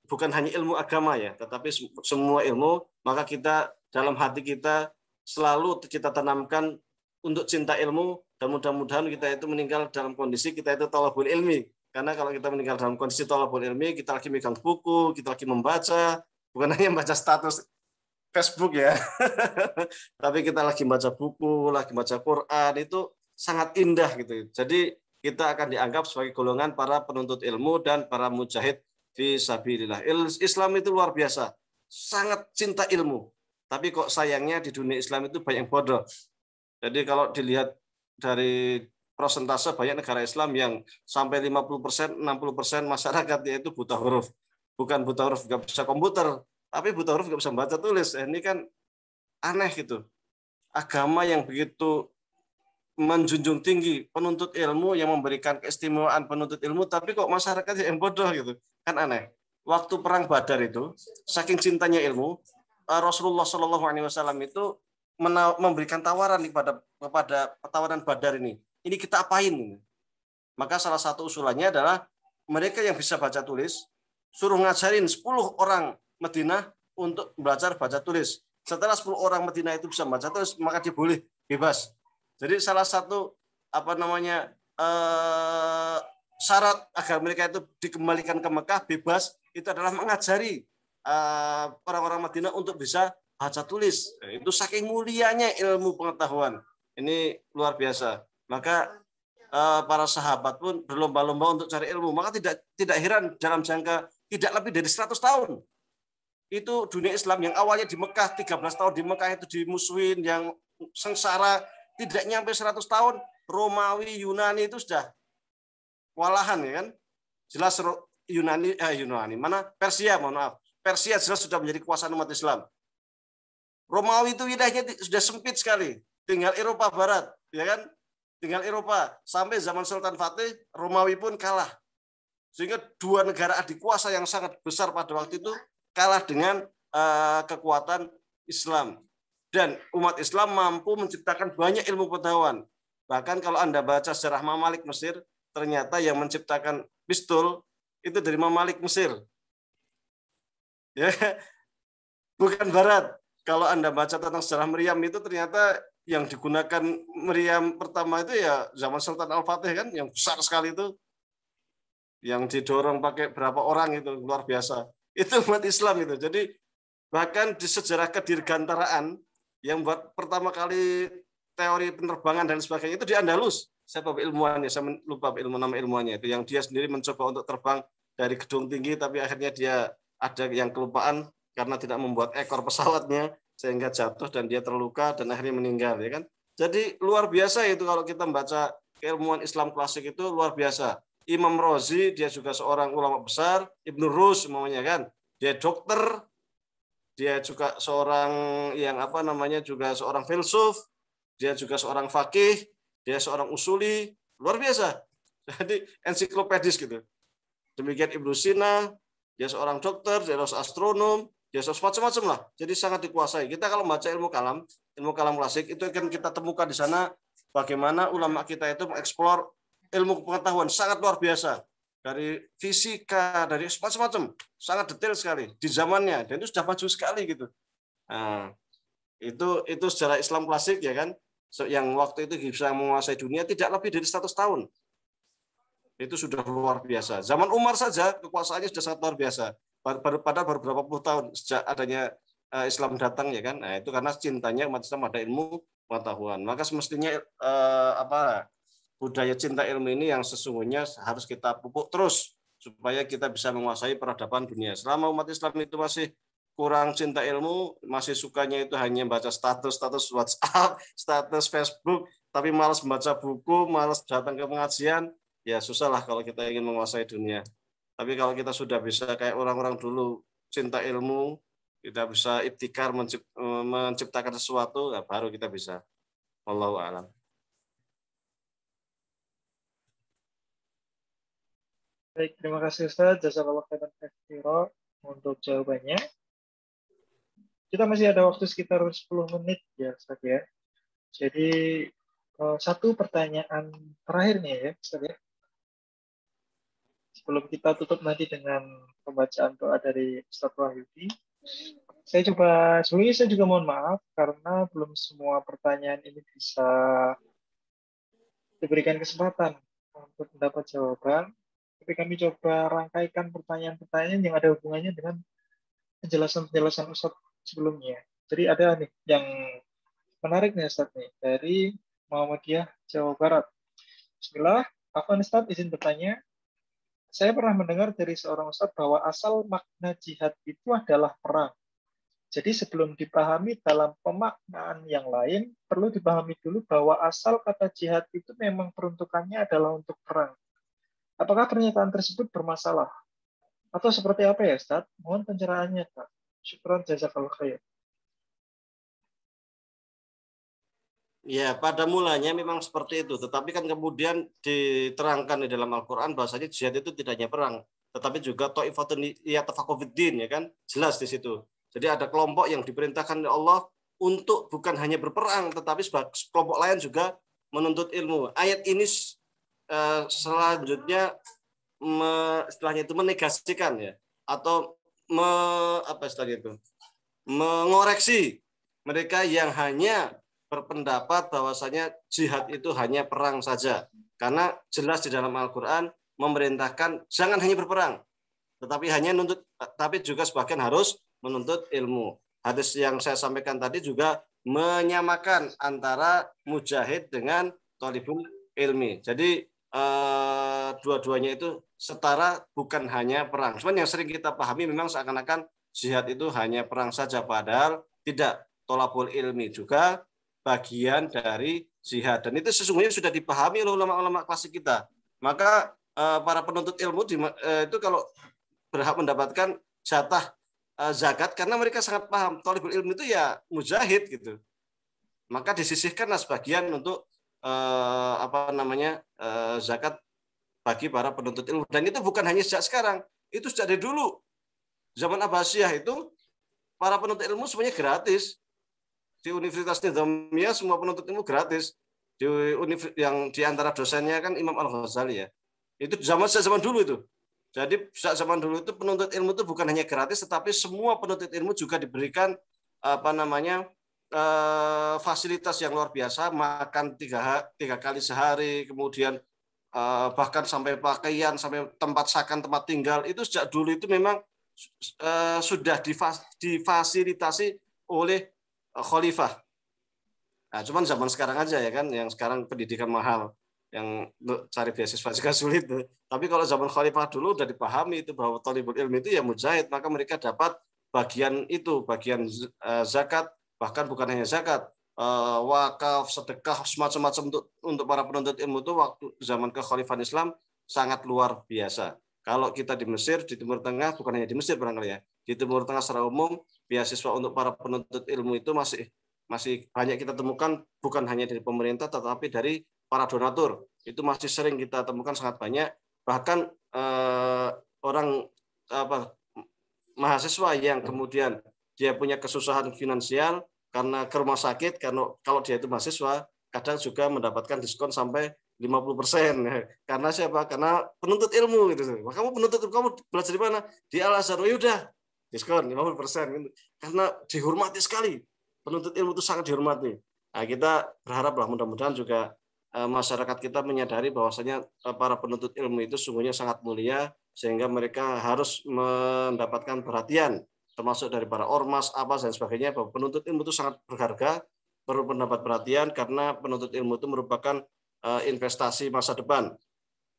bukan hanya ilmu agama ya, tetapi semua ilmu. Maka kita dalam hati kita selalu kita tanamkan untuk cinta ilmu, dan mudah-mudahan kita itu meninggal dalam kondisi kita itu talabul ilmi. Karena kalau kita meninggal dalam kondisi talabul ilmi, kita lagi megang buku, kita lagi membaca, bukan hanya membaca status Facebook ya, tapi kita lagi baca buku, lagi baca Quran, itu sangat indah gitu. Jadi kita akan dianggap sebagai golongan para penuntut ilmu dan para mujahid fi sabilillah. Islam itu luar biasa, sangat cinta ilmu. Tapi kok sayangnya di dunia Islam itu banyak yang bodoh. Jadi kalau dilihat dari persentase, banyak negara Islam yang sampai 50%, 60% masyarakatnya itu buta huruf. Bukan buta huruf nggak bisa komputer, tapi buta huruf nggak bisa baca tulis. Ini kan aneh gitu. Agama yang begitu menjunjung tinggi penuntut ilmu, yang memberikan keistimewaan penuntut ilmu, tapi kok masyarakatnya yang bodoh gitu. Kan aneh. Waktu perang Badar itu, saking cintanya ilmu, Rasulullah SAW itu memberikan tawaran kepada tawaran Badar ini. ini kita apain? Maka salah satu usulannya adalah mereka yang bisa baca tulis, suruh ngajarin 10 orang Madinah untuk belajar baca tulis. Setelah 10 orang Madinah itu bisa baca tulis, maka dia boleh bebas. Jadi salah satu syarat agar mereka itu dikembalikan ke Mekah bebas itu adalah mengajari orang-orang Madinah untuk bisa baca tulis. Itu saking mulianya ilmu pengetahuan. Ini luar biasa. Maka para sahabat pun berlomba-lomba untuk cari ilmu. Maka tidak heran dalam jangka tidak lebih dari 100 tahun. Itu dunia Islam yang awalnya di Mekah 13 tahun di Mekah itu dimusuhin, yang sengsara, tidak nyampe 100 tahun. Romawi, Yunani itu sudah walahan, ya kan? Jelas Yunani mana? Persia, mohon maaf. Persia jelas sudah menjadi kekuasaan umat Islam. Romawi itu wilayahnya sudah sempit sekali. Tinggal Eropa Barat, ya kan? Tinggal Eropa. Sampai zaman Sultan Fatih, Romawi pun kalah. Sehingga dua negara adikuasa yang sangat besar pada waktu itu kalah dengan kekuatan Islam. Dan umat Islam mampu menciptakan banyak ilmu pengetahuan. Bahkan kalau Anda baca sejarah Mamalik Mesir, ternyata yang menciptakan pistol itu dari Mamalik Mesir. Ya, bukan Barat. Kalau Anda baca tentang sejarah meriam itu ternyata yang digunakan meriam pertama itu ya zaman Sultan Al-Fatih kan, yang besar sekali itu. Yang didorong pakai berapa orang itu, luar biasa. Itu umat Islam itu. Jadi bahkan di sejarah kedirgantaraan yang buat pertama kali teori penerbangan dan sebagainya itu di Andalus. Saya lupa ilmuannya, saya lupa nama ilmuannya itu, yang dia sendiri mencoba untuk terbang dari gedung tinggi tapi akhirnya dia ada yang kelupaan karena tidak membuat ekor pesawatnya sehingga jatuh dan dia terluka dan akhirnya meninggal, ya kan. Jadi luar biasa itu kalau kita membaca keilmuan Islam klasik itu luar biasa. Imam Razi dia juga seorang ulama besar, Ibnu Rus namanya kan. Dia dokter, dia juga seorang yang juga seorang filsuf, dia juga seorang fakih, dia seorang usuli, luar biasa. Jadi ensiklopedis gitu. Demikian Ibnu Sina, dia seorang dokter, dia seorang astronom, dia macam-macam lah. Jadi sangat dikuasai. Kita kalau membaca ilmu kalam klasik itu kan kita temukan di sana bagaimana ulama kita itu mengeksplor ilmu pengetahuan sangat luar biasa. Dari fisika, dari macam-macam, sangat detail sekali di zamannya, dan itu sudah maju sekali gitu. Nah, itu sejarah Islam klasik, ya kan, yang waktu itu bisa menguasai dunia tidak lebih dari 100 tahun. Itu sudah luar biasa. Zaman Umar saja kekuasaannya sudah sangat luar biasa. Pada beberapa puluh tahun sejak adanya Islam datang, ya kan. Nah, itu karena cintanya umat Islam pada ilmu pengetahuan. Maka semestinya budaya cinta ilmu ini yang sesungguhnya harus kita pupuk terus supaya kita bisa menguasai peradaban dunia. Selama umat Islam itu masih kurang cinta ilmu, masih sukanya itu hanya baca status WhatsApp, status Facebook, tapi malas membaca buku, malas datang ke pengajian, ya susahlah kalau kita ingin menguasai dunia. Tapi kalau kita sudah bisa kayak orang-orang dulu cinta ilmu, kita bisa ibtikar menciptakan sesuatu, ya baru kita bisa. Wallahu a'lam. Baik, terima kasih Ustaz. Jazakallah khairan katsiran untuk jawabannya. Kita masih ada waktu sekitar 10 menit ya Ustaz ya. Jadi satu pertanyaan terakhir nih ya Ustaz ya. Sebelum kita tutup nanti dengan pembacaan doa dari Ustaz Wahyudi. Sebelumnya saya juga mohon maaf karena belum semua pertanyaan ini bisa diberikan kesempatan untuk mendapat jawaban. Tapi kami coba rangkaikan pertanyaan-pertanyaan yang ada hubungannya dengan penjelasan-penjelasan Ustaz sebelumnya. Jadi ada nih yang menarik nih Ustaz nih dari Muhammadiyah Jawa Barat. Bismillah, Afwan Ustaz izin bertanya. Saya pernah mendengar dari seorang Ustaz bahwa asal makna jihad itu adalah perang. Jadi sebelum dipahami dalam pemaknaan yang lain, perlu dipahami dulu bahwa asal kata jihad itu memang peruntukannya adalah untuk perang. Apakah pernyataan tersebut bermasalah? Atau seperti apa ya, Ustaz? Mohon pencerahannya, Pak. Syukran jazakallahu khair. Ya, pada mulanya memang seperti itu. Tetapi kan kemudian diterangkan di dalam Al-Quran bahwasanya jihad itu tidak hanya perang, tetapi juga ta'ifatun yatafaqahu fid-din, ya kan? Jelas di situ. Jadi ada kelompok yang diperintahkan oleh Allah untuk bukan hanya berperang, tetapi kelompok lain juga menuntut ilmu. Ayat ini selanjutnya setelahnya itu menegasikan ya, atau mengoreksi mereka yang hanya berpendapat bahwasanya jihad itu hanya perang saja. Karena jelas di dalam Al-Quran memerintahkan jangan hanya berperang, tapi juga sebagian harus menuntut ilmu. Hadis yang saya sampaikan tadi juga menyamakan antara mujahid dengan thalibul ilmi. Jadi dua-duanya itu setara, bukan hanya perang. Cuman yang sering kita pahami memang seakan-akan jihad itu hanya perang saja, padahal tidak. Thalabul ilmi juga bagian dari jihad, dan itu sesungguhnya sudah dipahami oleh ulama-ulama klasik kita. Maka para penuntut ilmu itu kalau berhak mendapatkan jatah zakat karena mereka sangat paham thalibul ilmi itu ya mujahid gitu. Maka disisihkanlah sebagian untuk zakat bagi para penuntut ilmu, dan itu bukan hanya sejak sekarang, itu sejak dari dulu. Zaman Abbasiyah itu para penuntut ilmu semuanya gratis. Di Universitas Nizamiyah semua penuntut ilmu gratis. Yang di antara dosennya kan Imam Al-Ghazali ya. Itu zaman dulu itu. Jadi zaman dulu itu penuntut ilmu itu bukan hanya gratis, tetapi semua penuntut ilmu juga diberikan fasilitas yang luar biasa, makan tiga kali sehari, kemudian bahkan sampai pakaian, sampai tempat makan, tempat tinggal. Itu sejak dulu itu memang sudah difasilitasi oleh khalifah. Nah, cuman zaman sekarang aja ya kan, yang sekarang pendidikan mahal, yang cari beasiswa juga sulit. Tapi kalau zaman khalifah dulu udah dipahami itu bahwa thalibul ilmi itu ya mujahid, maka mereka dapat bagian zakat, bahkan bukan hanya zakat, wakaf, sedekah, semacam-macam untuk para penuntut ilmu itu waktu zaman kekhalifahan Islam sangat luar biasa. Kalau kita di Mesir, di Timur Tengah, bukan hanya di Mesir barangkali ya, di Timur Tengah secara umum, beasiswa untuk para penuntut ilmu itu masih banyak kita temukan, bukan hanya dari pemerintah, tetapi dari para donatur. Itu masih sering kita temukan sangat banyak. Bahkan mahasiswa yang kemudian dia punya kesusahan finansial karena ke rumah sakit, karena kalau dia itu mahasiswa, kadang juga mendapatkan diskon sampai 50%. Karena siapa? Karena penuntut ilmu gitu. Kamu penuntut ilmu, kamu belajar di mana? Di Al-Azhar. Oh, yaudah, diskon 50% gitu. Karena dihormati sekali. Penuntut ilmu itu sangat dihormati. Nah, kita berharap lah mudah-mudahan juga masyarakat kita menyadari bahwasanya para penuntut ilmu itu sungguhnya sangat mulia, sehingga mereka harus mendapatkan perhatian, termasuk dari para ormas, dan sebagainya, bahwa penuntut ilmu itu sangat berharga, perlu mendapat perhatian, karena penuntut ilmu itu merupakan investasi masa depan.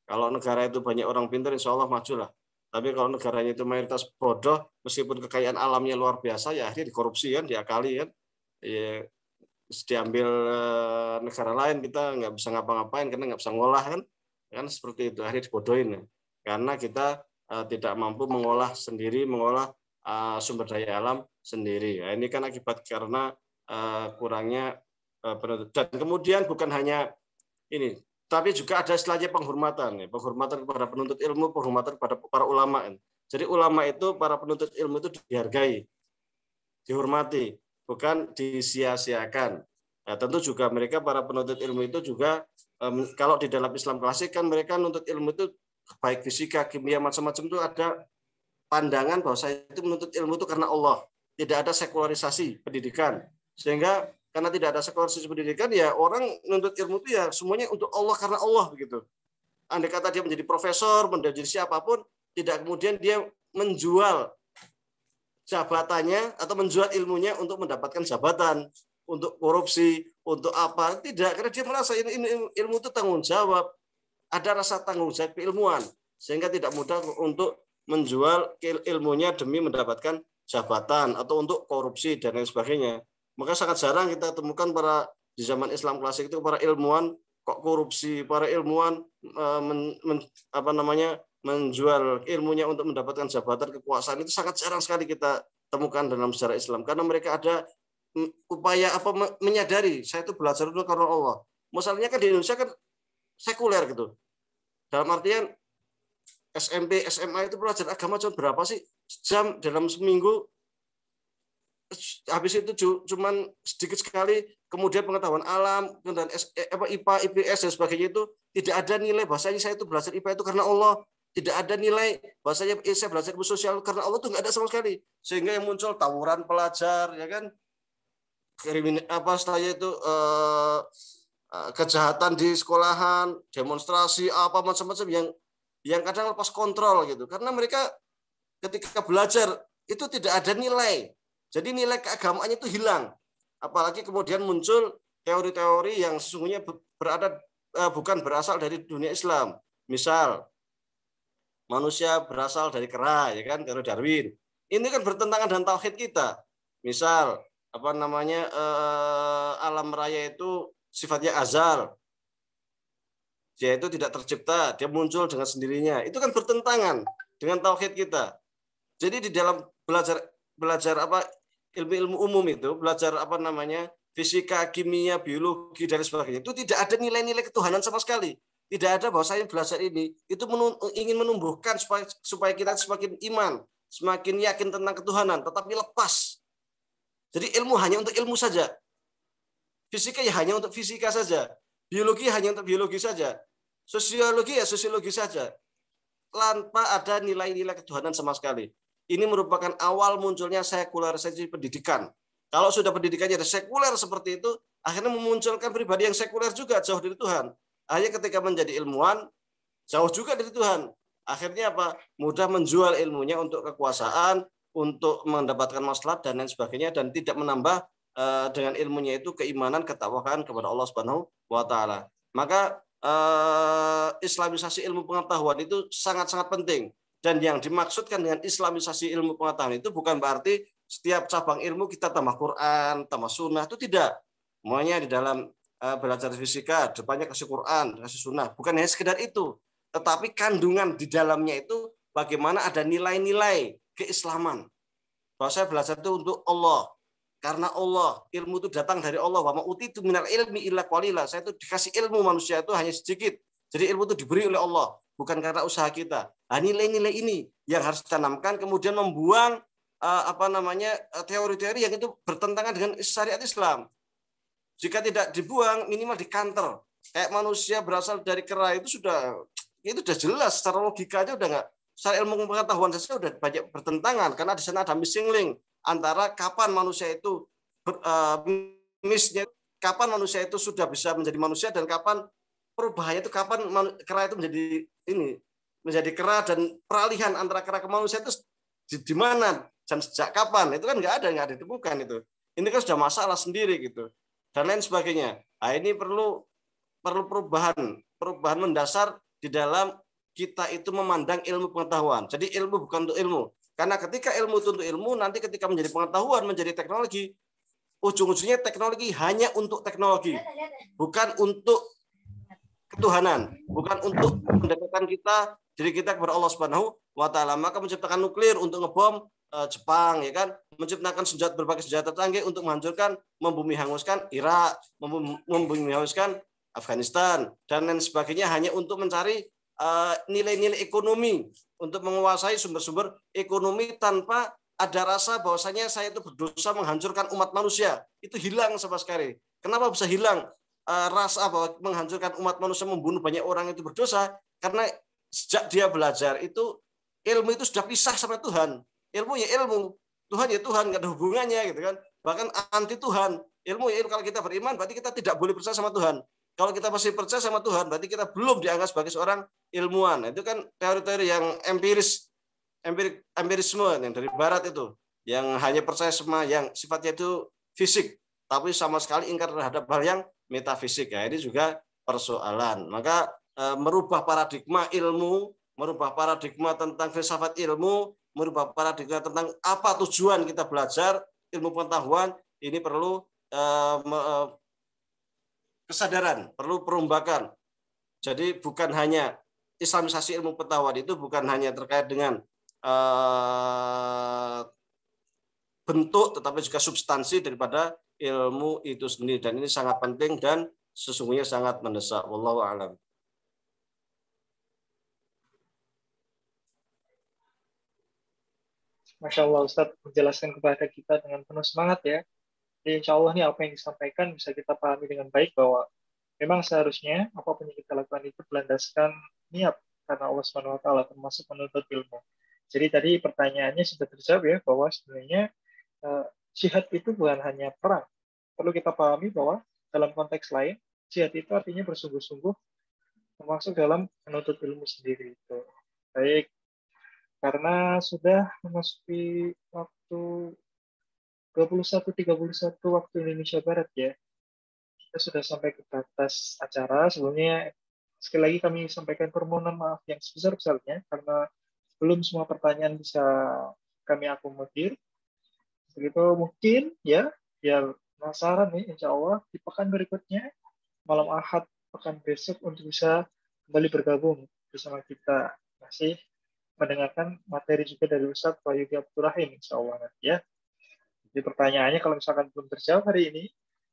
Kalau negara itu banyak orang pintar, insya Allah majulah. Tapi kalau negaranya itu mayoritas bodoh, meskipun kekayaan alamnya luar biasa, ya akhirnya dikorupsi kan, diakali kan, ya, diambil negara lain, kita nggak bisa ngapa-ngapain karena nggak bisa ngolah kan seperti itu, akhirnya dibodohin ya. Karena kita tidak mampu mengolah sumber daya alam sendiri. Nah, ini kan akibat karena kurangnya penuntut. Dan kemudian bukan hanya ini, tapi juga ada istilahnya penghormatan kepada penuntut ilmu, penghormatan kepada para ulama. Jadi ulama itu, para penuntut ilmu itu dihargai, dihormati, bukan disia-siakan. Nah, tentu juga mereka, para penuntut ilmu itu juga, kalau di dalam Islam klasik kan mereka menuntut ilmu itu baik fisika, kimia, macam-macam, itu ada pandangan bahwa saya itu menuntut ilmu itu karena Allah. Tidak ada sekularisasi pendidikan. Sehingga karena tidak ada sekularisasi pendidikan, ya orang menuntut ilmu itu ya semuanya untuk Allah, karena Allah begitu. Andai kata dia menjadi profesor, menjadi siapapun, tidak kemudian dia menjual jabatannya atau menjual ilmunya untuk mendapatkan jabatan, untuk korupsi, untuk apa? Tidak, karena dia merasa ini ilmu itu tanggung jawab. Ada rasa tanggung jawab keilmuan, sehingga tidak mudah untuk menjual ilmunya demi mendapatkan jabatan atau untuk korupsi dan lain sebagainya. Maka sangat jarang kita temukan di zaman Islam klasik itu para ilmuwan kok korupsi, para ilmuwan menjual ilmunya untuk mendapatkan jabatan kekuasaan, itu sangat jarang sekali kita temukan dalam sejarah Islam, karena mereka ada upaya menyadari saya itu belajar dulu karena Allah. Misalnya kan di Indonesia kan sekuler gitu. Dalam artian SMP, SMA itu belajar agama cuma berapa sih jam dalam seminggu? Habis itu cuman sedikit sekali kemudian pengetahuan alam, kemudian IPA, IPS dan sebagainya itu tidak ada nilai bahasanya saya itu belajar IPA itu karena Allah, tidak ada nilai bahasanya saya belajar ilmu sosial karena Allah, itu nggak ada sama sekali. Sehingga yang muncul tawuran pelajar, ya kan, setelahnya itu kejahatan di sekolahan, demonstrasi apa macam-macam yang kadang lepas kontrol gitu, karena mereka ketika belajar itu tidak ada nilai, jadi nilai keagamaannya itu hilang. Apalagi kemudian muncul teori-teori yang sesungguhnya bukan berasal dari dunia Islam. Misal manusia berasal dari kera, ya kan, teori Darwin. Ini kan bertentangan dengan tauhid kita. Misal apa namanya, alam raya itu sifatnya azal, dia itu tidak tercipta, dia muncul dengan sendirinya. Itu kan bertentangan dengan tauhid kita. Jadi di dalam belajar apa ilmu-ilmu umum itu, belajar apa namanya fisika, kimia, biologi dan sebagainya, itu tidak ada nilai-nilai ketuhanan sama sekali. Tidak ada bahwa saya belajar ini itu ingin menumbuhkan supaya kita semakin iman, semakin yakin tentang ketuhanan, tetapi lepas. Jadi ilmu hanya untuk ilmu saja. Fisika ya hanya untuk fisika saja. Biologi hanya untuk biologi saja. Sosiologi ya sosiologi saja. Tanpa ada nilai-nilai ketuhanan sama sekali. Ini merupakan awal munculnya sekularisasi pendidikan. Kalau sudah pendidikannya ada sekuler seperti itu, akhirnya memunculkan pribadi yang sekuler juga, jauh dari Tuhan. Akhirnya ketika menjadi ilmuwan, jauh juga dari Tuhan. Akhirnya apa? Mudah menjual ilmunya untuk kekuasaan, untuk mendapatkan maslahat dan lain sebagainya, dan tidak menambah dengan ilmunya itu keimanan, ketakwaan kepada Allah Subhanahu wa taala. Maka islamisasi ilmu pengetahuan itu sangat-sangat penting. Dan yang dimaksudkan dengan islamisasi ilmu pengetahuan itu bukan berarti setiap cabang ilmu kita tambah Quran, tambah sunnah, itu tidak. Semuanya di dalam belajar fisika, depannya kasih Quran, kasih sunnah. Bukan hanya sekedar itu, tetapi kandungan di dalamnya itu bagaimana ada nilai-nilai keislaman. Bahwa saya belajar itu untuk Allah. Karena Allah, ilmu itu datang dari Allah. Wa ma utitu minal ilmi illa qalila. Saya itu dikasih ilmu manusia itu hanya sedikit. Jadi ilmu itu diberi oleh Allah, bukan karena usaha kita. Nah, nilai-nilai ini yang harus ditanamkan, kemudian membuang teori-teori yang itu bertentangan dengan syariat Islam. Jika tidak dibuang, minimal dikanter. Kayak manusia berasal dari kera itu sudah jelas secara logikanya, udah nggak, secara ilmu pengetahuan saja sudah banyak bertentangan, karena di sana ada missing link antara kapan manusia itu kapan manusia itu sudah bisa menjadi manusia dan kapan perubahannya itu, kapan kera itu menjadi kera, dan peralihan antara kera ke manusia itu di mana dan sejak kapan, itu kan nggak ditemukan itu. Ini kan sudah masalah sendiri gitu dan lain sebagainya. Nah, ini perlu perubahan mendasar di dalam kita itu memandang ilmu pengetahuan. Jadi ilmu bukan untuk ilmu. Karena ketika ilmu itu untuk ilmu, nanti ketika menjadi pengetahuan, menjadi teknologi, ujung-ujungnya teknologi hanya untuk teknologi, bukan untuk ketuhanan, bukan untuk mendekatkan diri kita kepada Allah Subhanahu wa taala. Maka menciptakan nuklir untuk ngebom Jepang, ya kan, menciptakan berbagai senjata canggih untuk menghancurkan, membumi hanguskan Irak, membumi hanguskan Afghanistan dan lain sebagainya, hanya untuk mencari nilai-nilai ekonomi, untuk menguasai sumber-sumber ekonomi tanpa ada rasa bahwasanya saya itu berdosa menghancurkan umat manusia. Itu hilang sama sekali. Kenapa bisa hilang rasa bahwa menghancurkan umat manusia, membunuh banyak orang itu berdosa? Karena sejak dia belajar itu, ilmu itu sudah pisah sama Tuhan. Ilmu ya ilmu, Tuhan ya Tuhan, nggak ada hubungannya gitu kan. Bahkan anti Tuhan. Ilmu ya ilmu, kalau kita beriman berarti kita tidak boleh percaya sama Tuhan. Kalau kita masih percaya sama Tuhan, berarti kita belum dianggap sebagai seorang ilmuwan. Itu kan teori-teori yang empirisme yang dari Barat itu, yang hanya percaya sama yang sifatnya itu fisik, tapi sama sekali ingkar terhadap hal yang metafisik. Ya, ini juga persoalan. Maka merubah paradigma ilmu, merubah paradigma tentang filsafat ilmu, merubah paradigma tentang apa tujuan kita belajar ilmu pengetahuan, ini perlu kesadaran, perlu perombakan. Jadi bukan hanya islamisasi ilmu pengetahuan itu bukan hanya terkait dengan bentuk, tetapi juga substansi daripada ilmu itu sendiri. Dan ini sangat penting dan sesungguhnya sangat mendesak. Wallahu a'lam. Masya Allah, Ustaz menjelaskan kepada kita dengan penuh semangat ya. Jadi insya Allah nih apa yang disampaikan bisa kita pahami dengan baik bahwa memang seharusnya apapun yang kita lakukan itu berlandaskan niat karena Allah Subhanahu wa taala, termasuk menuntut ilmu. Jadi tadi pertanyaannya sudah terjawab ya, bahwa sebenarnya jihad itu bukan hanya perang. Perlu kita pahami bahwa dalam konteks lain, jihad itu artinya bersungguh-sungguh, termasuk dalam menuntut ilmu sendiri itu. Baik, karena sudah memasuki waktu 21.31 waktu Indonesia Barat ya, kita sudah sampai ke batas acara. Sebelumnya sekali lagi kami sampaikan permohonan maaf yang sebesar-besarnya karena belum semua pertanyaan bisa kami akomodir. Begitu mungkin ya, biar penasaran nih, insya Allah di pekan berikutnya, malam Ahad pekan besok, untuk bisa kembali bergabung bersama kita. Masih mendengarkan materi juga dari Ustadz Wahyudi Abdurrahim, insya Allah nanti ya. Jadi pertanyaannya kalau misalkan belum terjawab hari ini,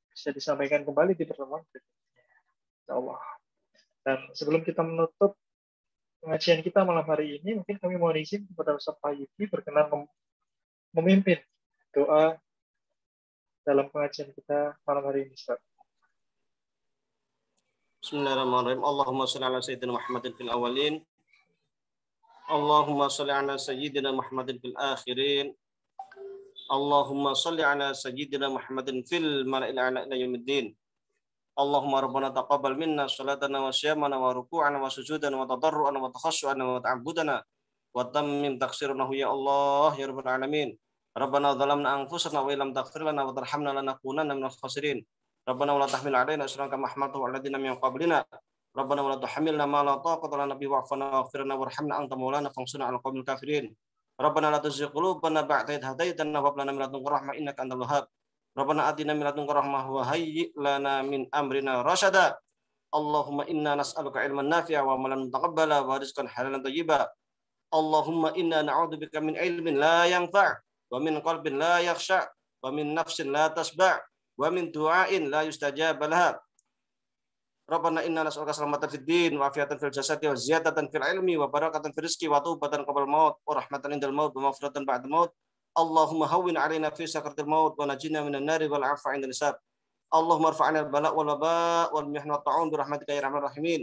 bisa disampaikan kembali di pertemuan berikutnya, insya Allah. Dan sebelum kita menutup pengajian kita malam hari ini, mungkin kami mohon izin kepada Ustadz Wahyudi berkenan memimpin doa dalam pengajian kita malam hari ini, Ustaz. Bismillahirrahmanirrahim. Allahumma shalli ala sayyidina Muhammadin fil awwalin. Allahumma shalli ala sayyidina Muhammadin fil akhirin. Allahumma shalli ala sayyidina Muhammadin fil mala'il a'la ila yaumiddin. Allahumma rabbana taqabbal minna salatana wa siyamana wa ruku'ana wa sujudana wa tadarru'ana wa takhasyu'ana wa ta'abbudana wa tammim taqsirana ya Allah ya rabbal alamin. Rabbana zalamna anfusana wa illam taghfir lana wa tarhamna lanakunanna minal khasirin. Rabbana wa la tahmil 'alaina isran kama hamaltahu 'ala alladziina min qablina. Rabbana wa la tuhammilna ma la taqata lana bihi wa'fu 'anna waghfir lana warhamna anta maulana fansurna 'alal qaumil kafirin. Rabbana la tuzigh qulubana ba'da idh hadaytana wa hab lana min ladunka rahmah innaka antal wahhab. Rabbana atina min ladunka rahmah wa hayyi' lana min amrina rasyada. Allahumma inna nas'aluka ilman nafi'a wa amalan mutaqabbala wa rizqan halalan thayyiba. Allahumma inna na'udzubika min ilmin la yanfa' wa min qalbin la yakhsha' wa min nafsin la tasba' wa min du'ain la yustajab laha. Rabbana inna nas'aluka salamatan fid din wa afiatan fil jasadi wa ziyadatan fil ilmi wa barakatan fil rizqi wa taubatan qabla maut wa rahmatan indal maut wa maghfiratan ba'da maut. Allahumma hawwin 'alaina fi sakaratil maut wa najina minan nari wal 'afwa 'inda hisab. Allahumma irfa'na al-bala' wal waba' wal mihna wat ta'un bi rahmatika ya arhamar rahimin.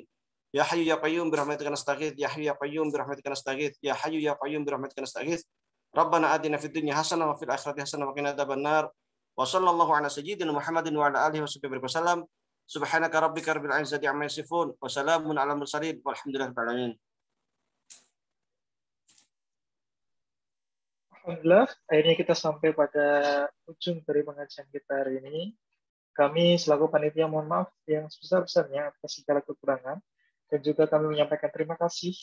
Ya hayyu ya qayyum bi rahmatika nastaghits. Ya hayyu ya qayyum bi rahmatika nastaghits. Ya hayyu ya qayyum bi rahmatika nastaghits. Rabbana atina fid dunya hasanah wa fil akhirati hasanah wa qina adzabannar. Wa sallallahu ala sayyidina Muhammadin wa ala alihi wasallam. Subhanaka rabbika rabbil izzati amma yasifun wa salamun alal mursalin walhamdulillahi rabbil alamin. Alhamdulillah, akhirnya kita sampai pada ujung dari pengajian kita hari ini. Kami selaku panitia mohon maaf yang sebesar-besarnya atas segala kekurangan, dan juga kami menyampaikan terima kasih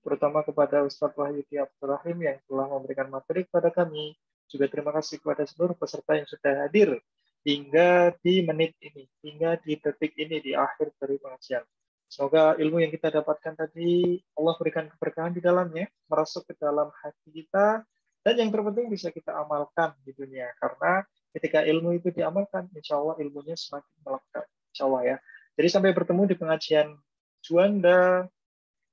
terutama kepada Ustadz Wahyudi Abdurrahim yang telah memberikan materi kepada kami. Juga terima kasih kepada seluruh peserta yang sudah hadir hingga di menit ini, hingga di detik ini, di akhir dari pengajian. Semoga ilmu yang kita dapatkan tadi Allah berikan keberkahan di dalamnya, merasuk ke dalam hati kita, dan yang terpenting bisa kita amalkan di dunia. Karena ketika ilmu itu diamalkan, insya Allah ilmunya semakin melekat. Insya Allah ya. Jadi sampai bertemu di pengajian Juanda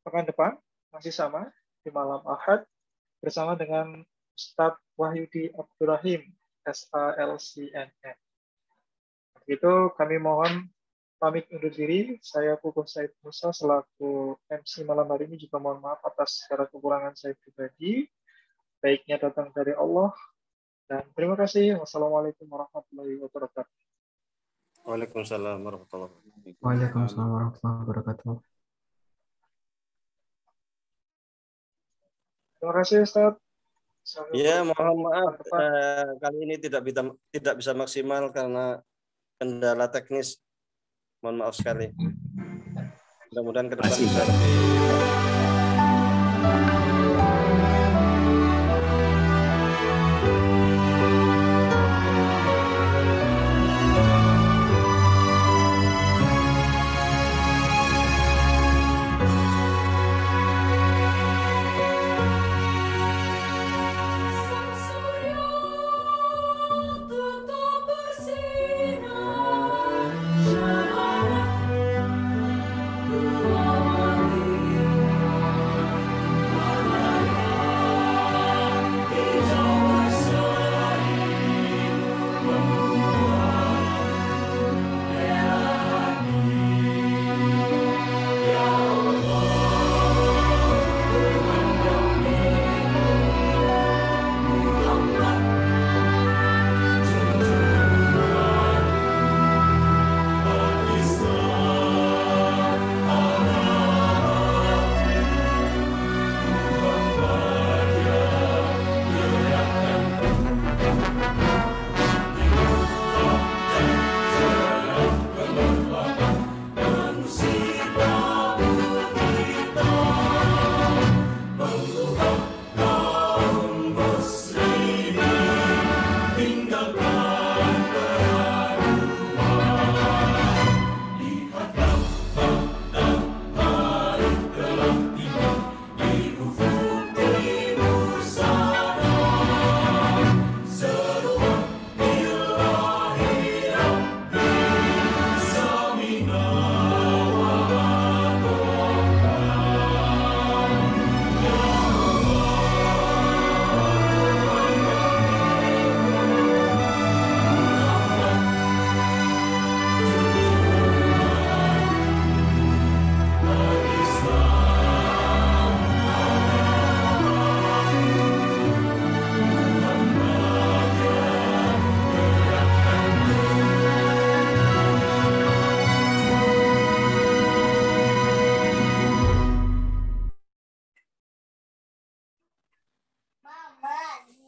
pekan depan, masih sama, di malam Ahad, bersama dengan Ustadz Wahyudi Abdurrahim, SALCNN. Begitu kami mohon pamit undur diri. Saya Puguh Said Musa selaku MC malam hari ini juga mohon maaf atas segala kekurangan saya pribadi. Baiknya datang dari Allah. Dan terima kasih. Wassalamualaikum warahmatullahi wabarakatuh. Waalaikumsalam warahmatullahi wabarakatuh. Waalaikumsalam warahmatullahi wabarakatuh. Terima kasih Ustaz. Ya, mohon maaf kali ini tidak bisa maksimal karena kendala teknis. Mohon maaf sekali. Mudah-mudahan ke depan bisa lebih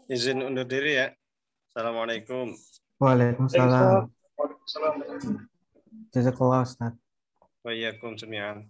Izin undur diri ya. Assalamualaikum. Waalaikumsalam. Waalaikumsalam. Jazakallah Ustaz. Wa iyyakum jami'an.